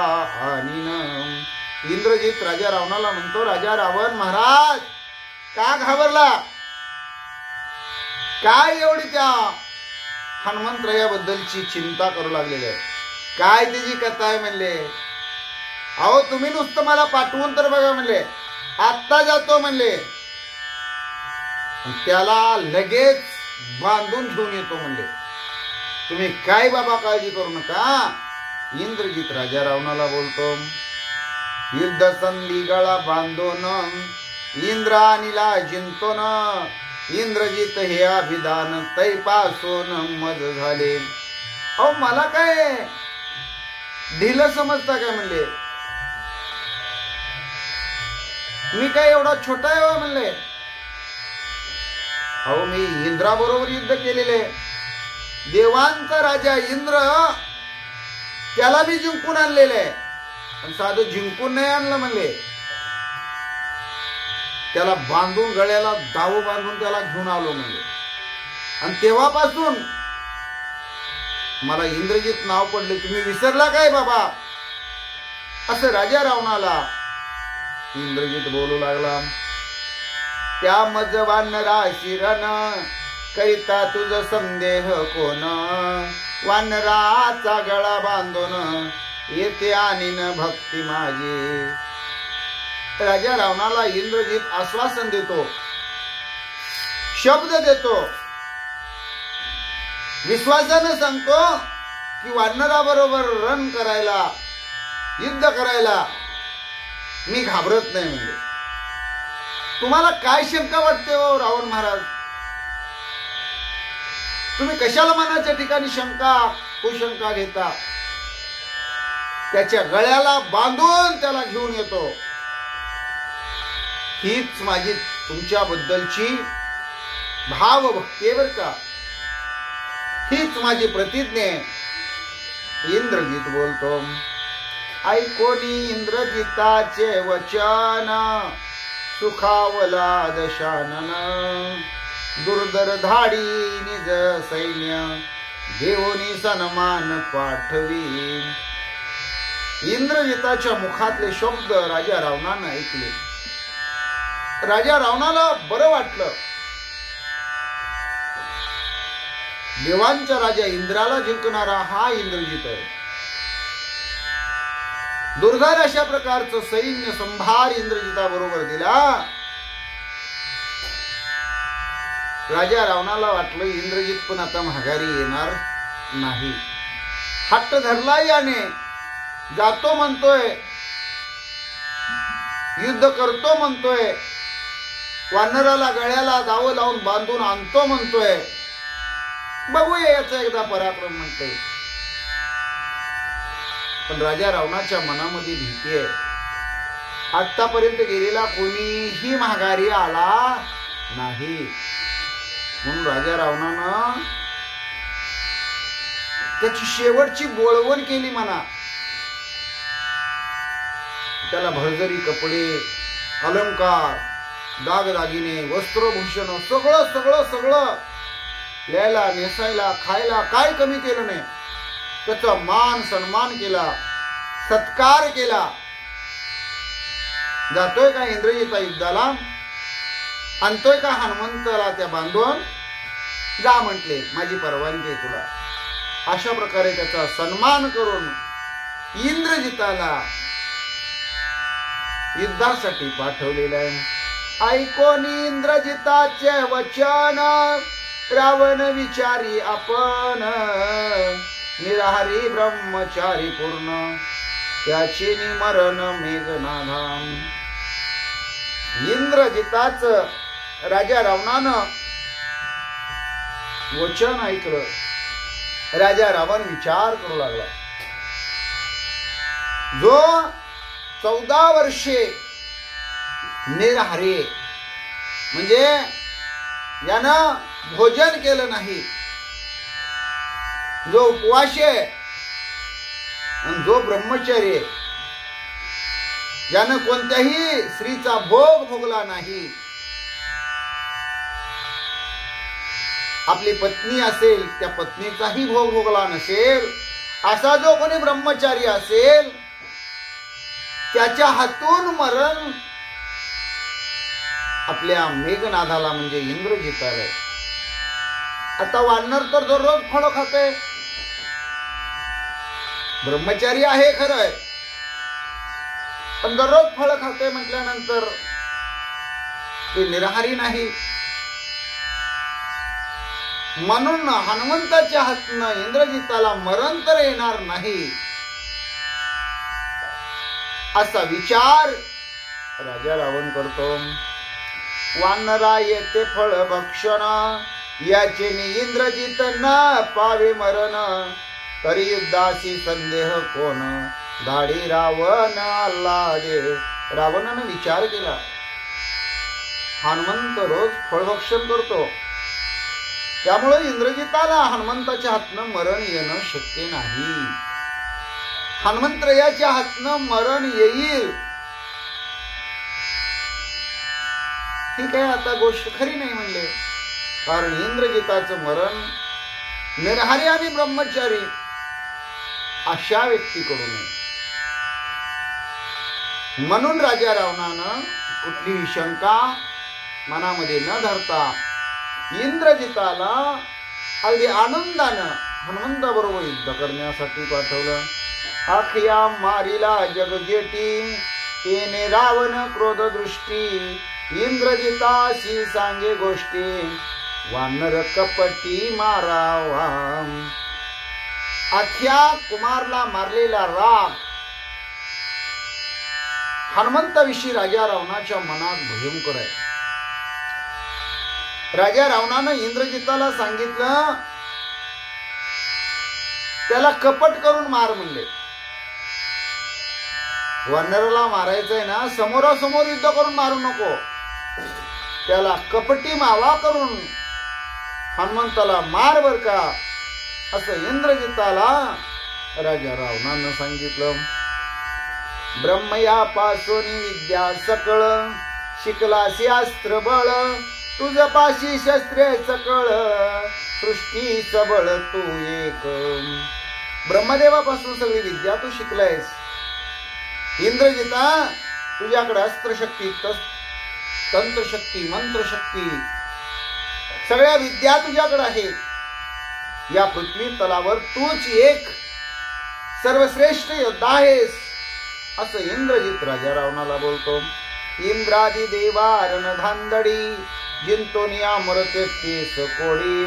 आणीन. इंद्रजित राजा रावणाला म्हणतो, राजा रावण महाराज का घाबरला? काय एवढी त्या हनुमंतरायाबद्दलची चिंता करू लागलेली आहे? काय त्याची कथा आहे म्हणले? अहो तुम्ही नुसतं मला पाठवून तर बघा म्हणले, आत्ता जातो म्हणले, त्याला लगेच बांधून घेऊन येतो म्हणले. तुम्ही काय बाबा काळजी करू नका. इंद्रजित राजा रावणाला बोलतो, युद्ध संधी गळा बांधून इंद्राणीला जिंतून इंद्रजित हे अभिधान तैपासून मज झाले. अहो मला काय ढिलं समजता काय म्हणले, मी काय एवढा छोटा आहे हो म्हणले. अहो मी इंद्राबरोबर युद्ध केलेले, देवांचा राजा इंद्र त्याला मी जिंकून आणलेले, आणि साधं जिंकून नाही आणलं म्हणले, त्याला बांधून गळ्याला दाव बांधून त्याला घेऊन आलो म्हणले. आणि तेव्हापासून मला इंद्रजित नाव पडले. तुम्ही विसरला काय बाबा, असं राजा रावणाला इंद्रजित बोलू लागला. त्या मज वानरा शिरन करिता तुझ संदेह कोण, वानराचा गळा बांधून येते आणीन भक्ती माझी. राजा रावणाला इंद्रजित आश्वासन देतो, शब्द देतो, विश्वासाने सांगतो की वानराबरोबर रण करायला, युद्ध करायला मी घाबरत नाही. म्हणजे तुम्हाला काय शंका वाटते हो रावण महाराज, तुम्ही कशाला मनाच्या ठिकाणी शंका कुशंका घेता. त्याच्या गळ्याला बांधून त्याला घेऊन येतो. हीच माझी तुमच्याबद्दलची भावभक्ती बर का, हीच माझी प्रतिज्ञा आहे. इंद्रजित बोलतो, ऐकोनी इंद्रजिताचे वचन सुखावला दशानन, दुर्धर धाडी निज सैन्य देवोनी सन्मान पाठवी. इंद्रजिताच्या मुखातले शब्द राजा रावणानं ऐकले. राजा रावणाला बरं वाटलं. देवांच्या राजा इंद्राला जिंकणारा हा इंद्रजित आहे. दुर्धर अशा प्रकारचं सैन्य संभार इंद्रजिताबरोबर दिला. राजा रावणाला वाटलं इंद्रजित पण आता माघारी येणार नाही. हट्ट धरला याने, जातो म्हणतोय, युद्ध करतो म्हणतोय, वानराला गळ्याला दाव लावून बांधून आणतो म्हणतोय. बघूया याचा एकदा पराक्रम म्हणते. पण राजा रावणाच्या मनामध्ये भीती आहे. आतापर्यंत गेलेला कोणीही माघारी आला नाही, म्हणून राजा रावणानं त्याची शेवटची बोळवण केली म्हणा. त्याला भरजरी कपडे, अलंकार, दागदागिने, वस्त्रभूषण सगळं सगळं सगळं यायला, नेसायला, खायला काय कमी केलं नाही. त्याचा मान सन्मान केला, सत्कार केला. जातोय का इंद्रजिता युद्धाला, आणतोय का हनुमंताला त्या बांधून, जा म्हटले, माझी परवानगी आहे तुला. अशा प्रकारे त्याचा सन्मान करून इंद्रजिताला युद्धासाठी पाठवलेलं आहे. ऐकोन इंद्रजिताचे वचन रावण विचारी आपण, निराहारी ब्रह्मचारी पूर्ण त्याचे निमरण मेघनाधाम. इंद्रजिताच राजा रावणानं वचन ऐकलं. राजा रावण विचार करू लागला. जो 14 वर्षे निराहारी म्हणजे यानं भोजन केलं नाही, जो उपवास आहे आणि जो ब्रह्मचर्य, ज्यानं कोणत्याही स्त्रीचा भोग भोगला नाही, आपली पत्नी असेल त्या पत्नीचाही भोग भोगला नसेल, असा जो कोणी ब्रह्मचारी असेल त्याच्या हातून मरण आपल्या मेघनाथाला म्हणजे इंद्रजिताला. आता वानर तर दररोज फळ खाते, ब्रह्मचारी आहे खरंय, पण दररोज फळ खाते म्हटल्यानंतर ते निराहारी नाही. म्हणून हनुमंताच्या हातनं इंद्रजिताला मरण तर येणार नाही असा विचार राजा रावण करतो. वानरा येते फळ भक्षण याचे इंद्रजित न पावे मरण तरी युद्धाशी संदेह कोण धाडी रावण आल्हादे. रावणानं विचार केला, हनुमंत रोज फळभक्षण करतो, त्यामुळे इंद्रजिताला हनुमंताच्या हातनं मरण येणं शक्य नाही. हनुमंतरायाच्या हातनं मरण येईल ठीक आहे, आता गोष्ट खरी नाही म्हणले, कारण इंद्रजिताचं मरण निरहारी आणि ब्रह्मचारी अशा व्यक्तीकडून नये. म्हणून राजा रावणानं कुठलीही शंका मनामध्ये न धरता इंद्रजिताला अगदी आनंदानं हनुमंताबरोबर युद्ध करण्यासाठी पाठवलं. अखया मारिला जगजेटी तेने रावण क्रोध दृष्टी इंद्रजिताशी सांगे गोष्टी वानर कपटी मारावा. अख्या कुमारला मारलेला राग हनुमंताविषयी राजा रावणाच्या मनात भयंकर आहे. राजा रावणानं इंद्रजिताला सांगितलं त्याला कपट करून मार म्हणले. वानराला मारायचंय ना, समोरासमोर युद्ध करून मारू नको, त्याला कपटी मावा करून हनुमंताला मार बर का, असं इंद्रजिताला राजा रावणानं सांगितलं. ब्रह्मयापासून विद्या सकळ शिकलासी अस्त्र बळ तुझ पाशी शस्त्रे सकळ सृष्टी सबळ तू एक. ब्रह्मदेवापासून सगळी विद्या तू शिकलायस. इंद्रजिता तुझ्याकडे अस्त्रशक्ती तंत्रशक्ती मंत्रशक्ती सगळ्या विद्या तुझ्याकडे आहेत. या पृथ्वी तलावर तूच एक सर्वश्रेष्ठ योद्धा आहेस असं इंद्रजित राजा रावणाला बोलतो. इंद्रादी देवा रणधांदडी जिंतोनिया मरतेस कोडी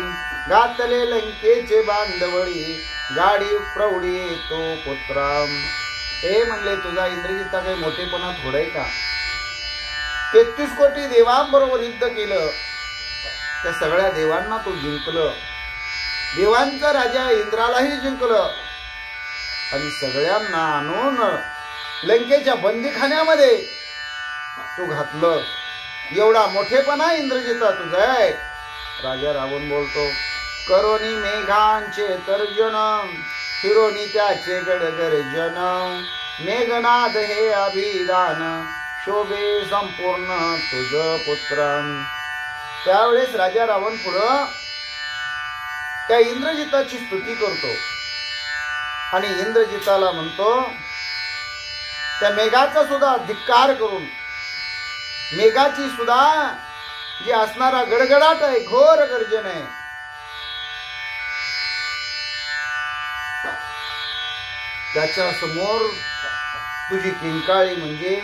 घातले लंकेचे बांधवडी गाडी प्रौढी तो पुत्राम. हे म्हणले तुझा इंद्रजिता काही मोठेपणा थोडाय का? 33 कोटी देवांबरोबर युद्ध केलं, त्या सगळ्या देवांना तू जिंकलं, देवांचा राजा इंद्रालाही जिंकलं आणि सगळ्यांना आणून लंकेच्या बंदीखान्यामध्ये तू घातलं. एवढा मोठेपणा इंद्रजिता तुझा आहे. राजा रावण बोलतो, करोनी मेघांचे तर्जन फिरोनी त्याचे गडगर्जन मेघनाद हे अभिदान शोभे संपूर्ण तुझ पुत्र. त्यावेळेस राजा रावण पुढं त्या इंद्रजिताची स्तुती करतो आणि इंद्रजिताला म्हणतो, त्या मेघाचा सुद्धा धिक्कार करून मेघाची सुद्धा जी असणारा गडगडाट आहे, घोर गर्जन आहे, त्याच्या समोर तुझी किंकाळी म्हणजे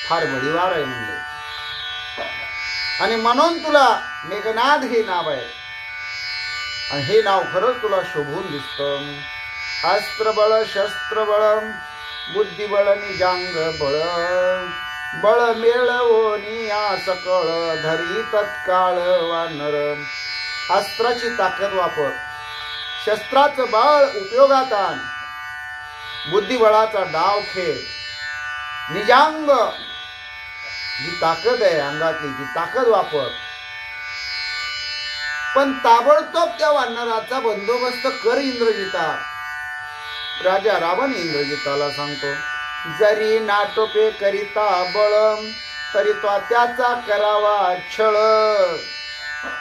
फार बडीवार आहे म्हणजे. आणि म्हणून तुला मेघनाद हे नाव आहे आणि हे नाव खरंच तुला शोभून दिसतं. अस्त्रबळ शस्त्रबळ बुद्धिबळ निजांग बळ बळ मेळवोनी या सकळ धरी तत्काळ वानर. अस्त्राची ताकद वापर, शस्त्राचं बळ उपयोगात आण, बुद्धिबळाचा डाव खेळ, निजांग जी ताकद आहे अंगातली ती ताकद वापर. पण ताबडतोब त्या वानराचा बंदोबस्त कर इंद्रजिता. राजा रावण इंद्रजिताला सांगतो, जरी नाटोपे करिता बळ तरी तो त्याचा करावा छळ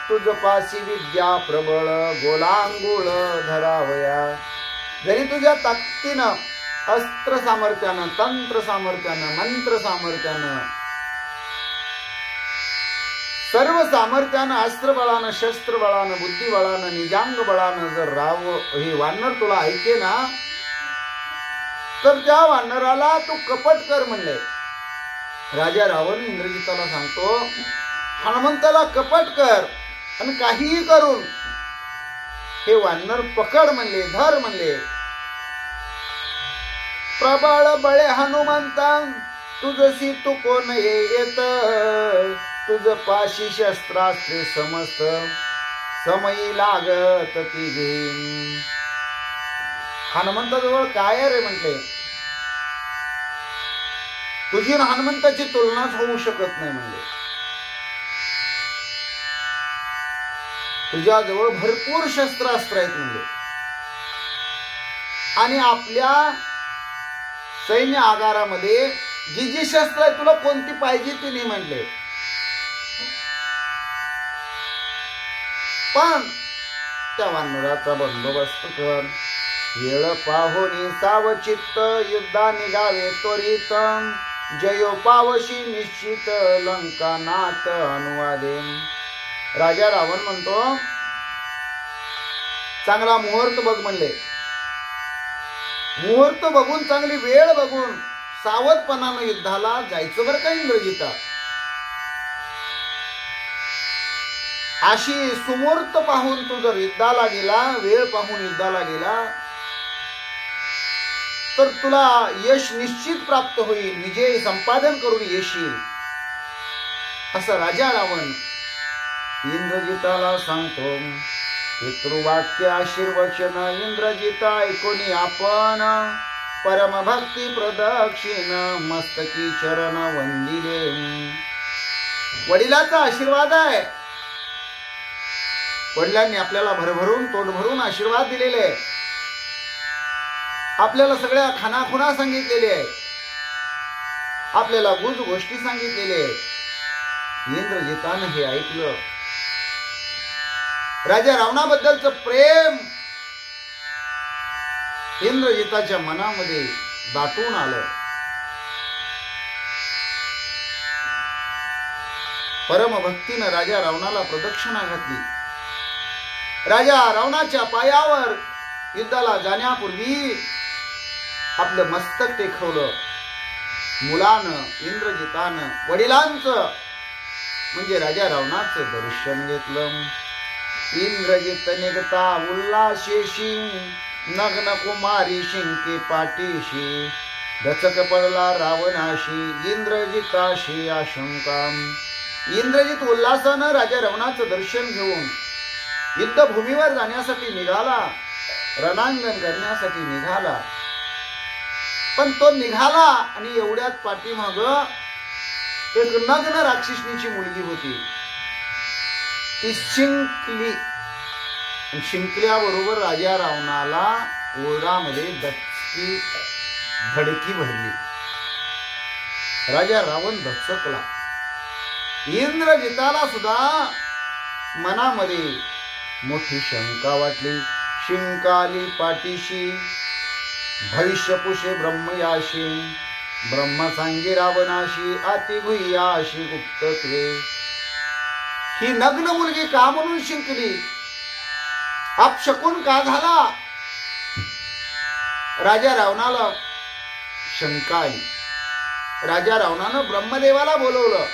तुझ पाशी विद्या प्रबळ गोलांगुळ धरावया. जरी तुझ्या ताकदीनं अस्त्र सामर्थ्यानं तंत्र सामर्थ्यानं मंत्र सामर्थ्यानं सर्व सामर्थ्यानं अस्त्रबळानं शस्त्रबळानं बुद्धिबळानं निजांग बळानं जर हे वानर तुला ऐके ना, तर त्या वानराला तू कपट कर म्हणले. राजा रावण इंद्रजिताला सांगतो, हनुमंताला कपट कर आणि काहीही करून हे वानर पकड म्हणले, धर म्हणले. प्रबळ बळे हनुमंता तुझसी तू कोण येत, तुझ पाशी शस्त्रास्त्रे समस्त समयी लागत तिघे. हनुमंताजवळ काय रे म्हटले, तुझी हनुमंताची तुलनाच होऊ शकत नाही म्हणले. तुझ्याजवळ भरपूर शस्त्रास्त्र आहेत म्हणले, आणि आपल्या सैन्य आगारामध्ये जी जी शस्त्र आहे तुला कोणती पाहिजे ती नाही म्हणले. पण त्या वानराचा बंदोबस्त कर, वेळ पाहुनी सावचित्त, युद्धा निघावे त्वरित, जयो पावशी निश्चित, लंका नाथ अनुवादे. राजा रावण म्हणतो चांगला मुहूर्त बघ म्हणले. मुहूर्त बघून, चांगली वेळ बघून सावधपणानं युद्धाला जायचं बरं का इंद्रजिता. अशी सुमुहूर्त पाहून तू जर युद्धाला गेला, वेळ पाहून युद्धाला गेला, तर तुला यश निश्चित प्राप्त होईल, विजय संपादन करून येशील, असं राजा रावण इंद्रजिताला सांगतो. पितृवाक्य आशीर्वचन इंद्रजिता ऐकोनी आपण, परम भक्ती प्रदक्षिण मस्तकी चरण वंदिले. वडिलांचा आशीर्वाद आहे. वडिलांनी आपल्याला भरभरून तोंड भरून आशीर्वाद दिलेले आहे, आपल्याला सगळ्या खानाखुणा सांगितलेले आहे, आपल्याला गुज गोष्टी सांगितलेले आहे. इंद्रजितानं हे ऐकलं. राजा रावणाबद्दलचं प्रेम इंद्रजिताच्या मनामध्ये दाटून आलं. परमभक्तीनं राजा रावणाला प्रदक्षिणा घातली. राजा रावणाच्या पायावर युद्धाला जाण्यापूर्वी आपलं मस्तक टेकवलं. मुलानं, इंद्रजितानं वडिलांचं म्हणजे राजा रावणाचं दर्शन घेतलं. इंद्रजित निघता उल्हाशेशी, नग्न कुमारी शिंके पाठीशी, दचक पडला रावणाशी इंद्रजिताशी आशंका. इंद्रजित उल्हासानं राजा रावणाचं दर्शन घेऊन युद्धभूमीवर जाण्यासाठी निघाला, रणांगण करण्यासाठी निघाला. पण तो निघाला आणि एवढ्यात पाठीमाग एक नग्न राक्षसनीची मुलगी होती. ती शिंकली. शिंकल्याबरोबर राजा रावणाला ओरडामध्ये दचकी धडकी भरली. राजा रावण दचकला. इंद्रजिताला सुद्धा मनामध्ये मोठी शंका वाटली. शिंकाली पाठीशी, भविष्यपुषे ब्रह्मयाशी, ब्रह्म सांगे रावणाशी, अतिभुयाशी गुप्तत्वे. ही नग्न मुलगी का म्हणून शिंकली, अपशकुन का झाला, राजा रावणाला शंका आली. राजा रावणानं ब्रह्मदेवाला बोलवलं.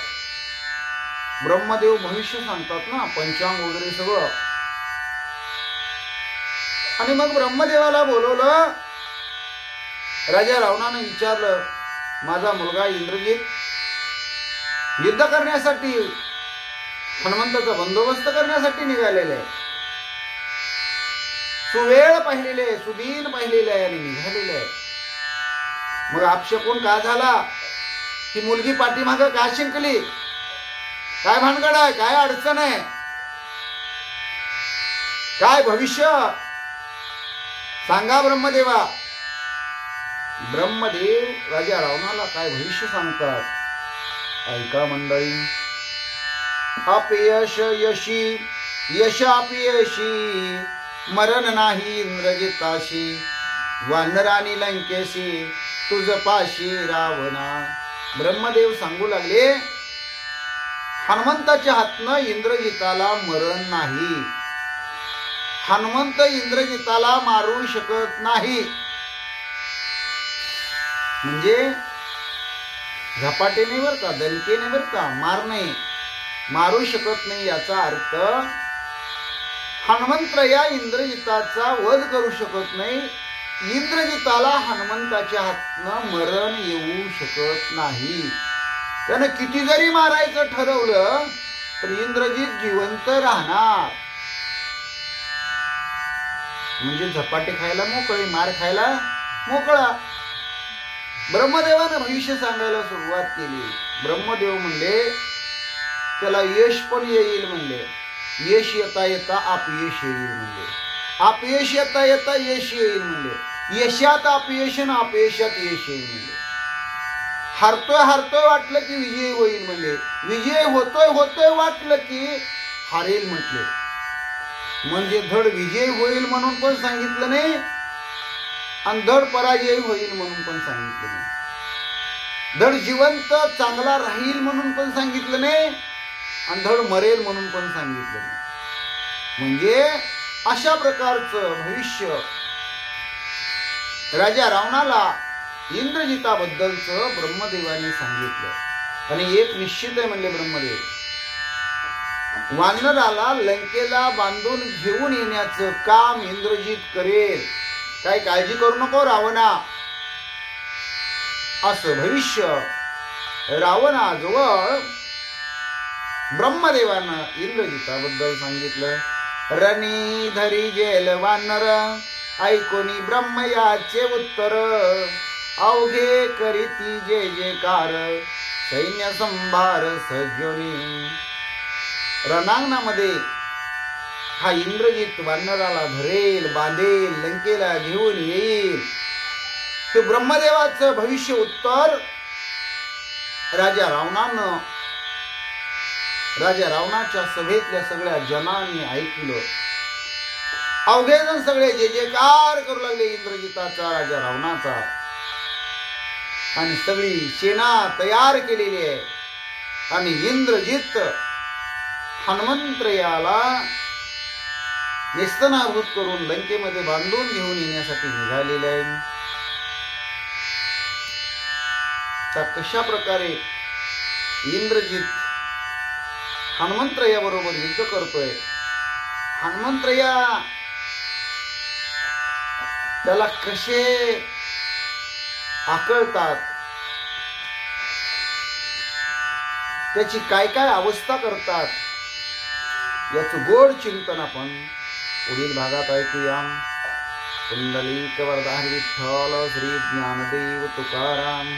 ब्रह्मदेव भविष्य सांगतात ना, पंचांग वगैरे सगळं. आणि मग ब्रह्मदेवाला बोलवलं. राजा रावणानं विचारलं, माझा मुलगा इंद्रजित युद्ध करण्यासाठी, हनुमंताचा बंदोबस्त करण्यासाठी निघालेले आहे, सुवेळ पाहिलेले, सुदीन पाहिलेले आहे आणि निघालेले आहे. मग अपशकुन का झाला, ही मुलगी पाठीमाग का शिंकली, काय भानगड आहे, काय अडचण आहे, काय भविष्य सांगा ब्रह्मदेवा. ब्रह्मदेव राजा रावणाला काय भविष्य सांगतात, ऐका मंडळी. अपयश यशी, यश अपयशी, मरण नाही इंद्रजिताशी, वानरानी लंकेशी, तुझ पाशी रावणा. ब्रह्मदेव सांगू लागले, हनुमंताच्या हातनं इंद्रजिताला मरण नाही, हनुमंत इंद्रजिताला मारू शकत नाही. म्हणजे झपाटे नाही बर का, दणके नाही बर का, मार नाही, मारू शकत नाही. याचा अर्थ हनुमंत या इंद्रजिताचा वध करू शकत नाही. इंद्रजिताला हनुमंताच्या हातनं मरण येऊ शकत नाही. त्यानं किती जरी मारायचं ठरवलं तर इंद्रजित जिवंत राहणार. म्हणजे झपाटे खायला मोकळे, मार खायला मोकळा. ब्रह्मदेवानं भविष्य सांगायला सुरुवात केली. ब्रह्मदेव म्हणले त्याला यश पण येईल म्हणले. यश येता येता अपयश येईल म्हणले. अपयश येता येता यश येईल म्हणले. यशात अपयश आणि अपयशात यश येईल म्हणले. हारतोय हारतोय वाटलं की विजय होईल म्हणले. विजय होतोय होतोय वाटलं की हारेल म्हटले. म्हणजे धड विजय होईल म्हणून पण सांगितलं नाही आणि धड पराजय होईल म्हणून पण सांगितलं नाही. धड जिवंत चांगला राहील म्हणून पण सांगितलं नाही आणि धड मरेल म्हणून पण सांगितलं नाही. म्हणजे अशा प्रकारचं भविष्य राजा रावणाला इंद्रजिताबद्दलचं ब्रह्मदेवाने सांगितलं. आणि एक निश्चित आहे म्हणले ब्रह्मदेव, वानराला लंकेला बांधून घेऊन येण्याचं काम इंद्रजित करेल. काही काळजी करू नको रावणा. असं भविष्य रावणाजवळ ब्रह्मदेवानं इंद्रजिताबद्दल सांगितलं. रणी धरी जेल वानर ऐकोनी ब्रह्म याचे उत्तर. अवघे करीती जे जेकार सैन्य संभार सज्जोनी. रणांगणामध्ये हा इंद्रजित वानराला धरेल, बांधेल, लंकेला घेऊन येईल. हे ब्रह्मदेवाचं भविष्य उत्तर राजा रावणाच्या सभेतल्या सगळ्या जनांनी ऐकलं. अवघे जण सगळे जे जेकार करू लागले इंद्रजिताचा, राजा रावणाचा. आणि सगळी सेना तयार केलेली आहे. आणि इंद्रजित हनुमंत्रयाला नेस्तनाभूत करून लंकेमध्ये बांधून घेऊन येण्यासाठी निघालेले आहे. तर कशा प्रकारे इंद्रजित हनुमंत्रया बरोबर युद्ध करतोय. हनुमंत्रया त्याला कसे आकळतात, त्याची काय काय अवस्था करतात, याचं गोड चिंतन आपण पुढील भागात ऐकूया. पुंडलिक वरदाहरी विठ्ठल श्री ज्ञानदेव तुकाराम.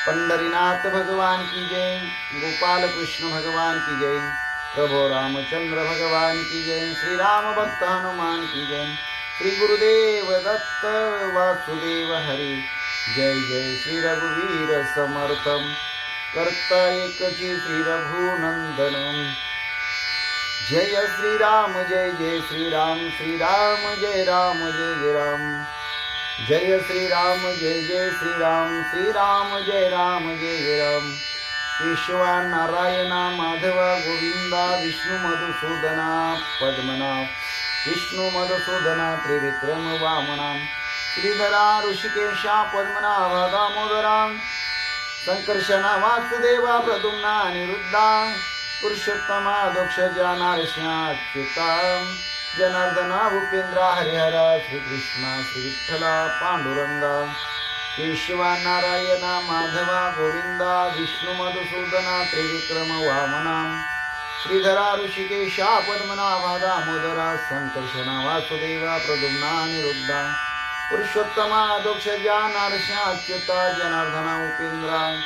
पंढरीनाथ भगवान की जय. गोपाल कृष्ण भगवान की जय. प्रभु रामचंद्र भगवान की जय. श्री राम भक्त हनुमान की जय. श्री गुरुदेव दत्त वासुदेव हरी. जय जय श्री रघुवीर समर्थम. कर्ता एकची श्री रघुनंदनम. जय श्री राम जय जय श्री राम. श्री राम जय जय राम. जय श्री राम जय जय श्री राम. श्री राम जय जय राम. केशवा नारायणा माधवा गोविंदा विष्णु मधुसूदना पद्मनाभ. विष्णु मधुसूदना त्रिविक्रम वामना. श्रीधरा ऋषिकेशा पद्मनाभा दामोदरा. संकर्षणा वासुदेवा प्रद्युम्ना अनिरुद्धा. पुरुषोत्तमा दोक्ष ज्ञानारस्याच्युता. जनार्दना भूपेंद्रा हरिहरा. श्रीकृष्णा श्री विठ्ठला पांडुरंगा. केशवा नारायणा माधवा गोविंदा विष्णु मधुसूदना त्रिविक्रम वामना. श्रीधरा ऋषिकेशा पद्मनाभा दामोदरा. संकर्षणा वासुदेवा प्रद्युम्ना अनिरुद्धा. पुरुषोत्तमा दोक्ष ज्ञानारस्याच्युता. जनार्दना भूपेंद्रा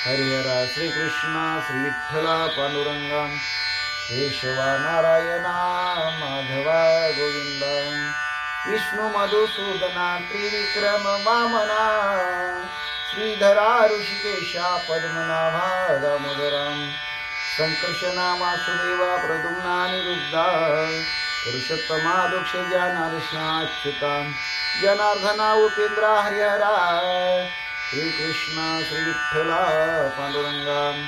हरिहरा. श्रीकृष्णा श्री विठ्ठला पांडुरंगा. केशवा नारायणा माधवा गोविंदा. विष्णु मधुसूदना त्रिविक्रम वामना. श्रीधरा ऋषिकेशा पद्मनाभा दामोदरा. संकर्षणा वासुदेवा प्रद्युम्ना अनिरुद्धा. पुरुषोत्तमा दोक्ष ज्ञानारस्याच्युता. जनार्दना उपेंद्रा हरिहरा. श्रीकृष्णा श्री विठ्ठला पांडुरंगा.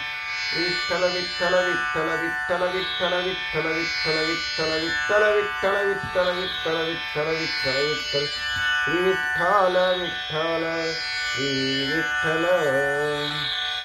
विठ्ठल विठ्ठल विठ्ठल विठ्ठल विठ्ठल विठ्ठल विठ्ठल विठ्ठल विठ्ठल विठ्ठल विठ्ठल विठ्ठल विठ्ठल विठ्ठल विठ्ठल. श्री विठ्ठल विठ्ठल श्री विठ्ठल.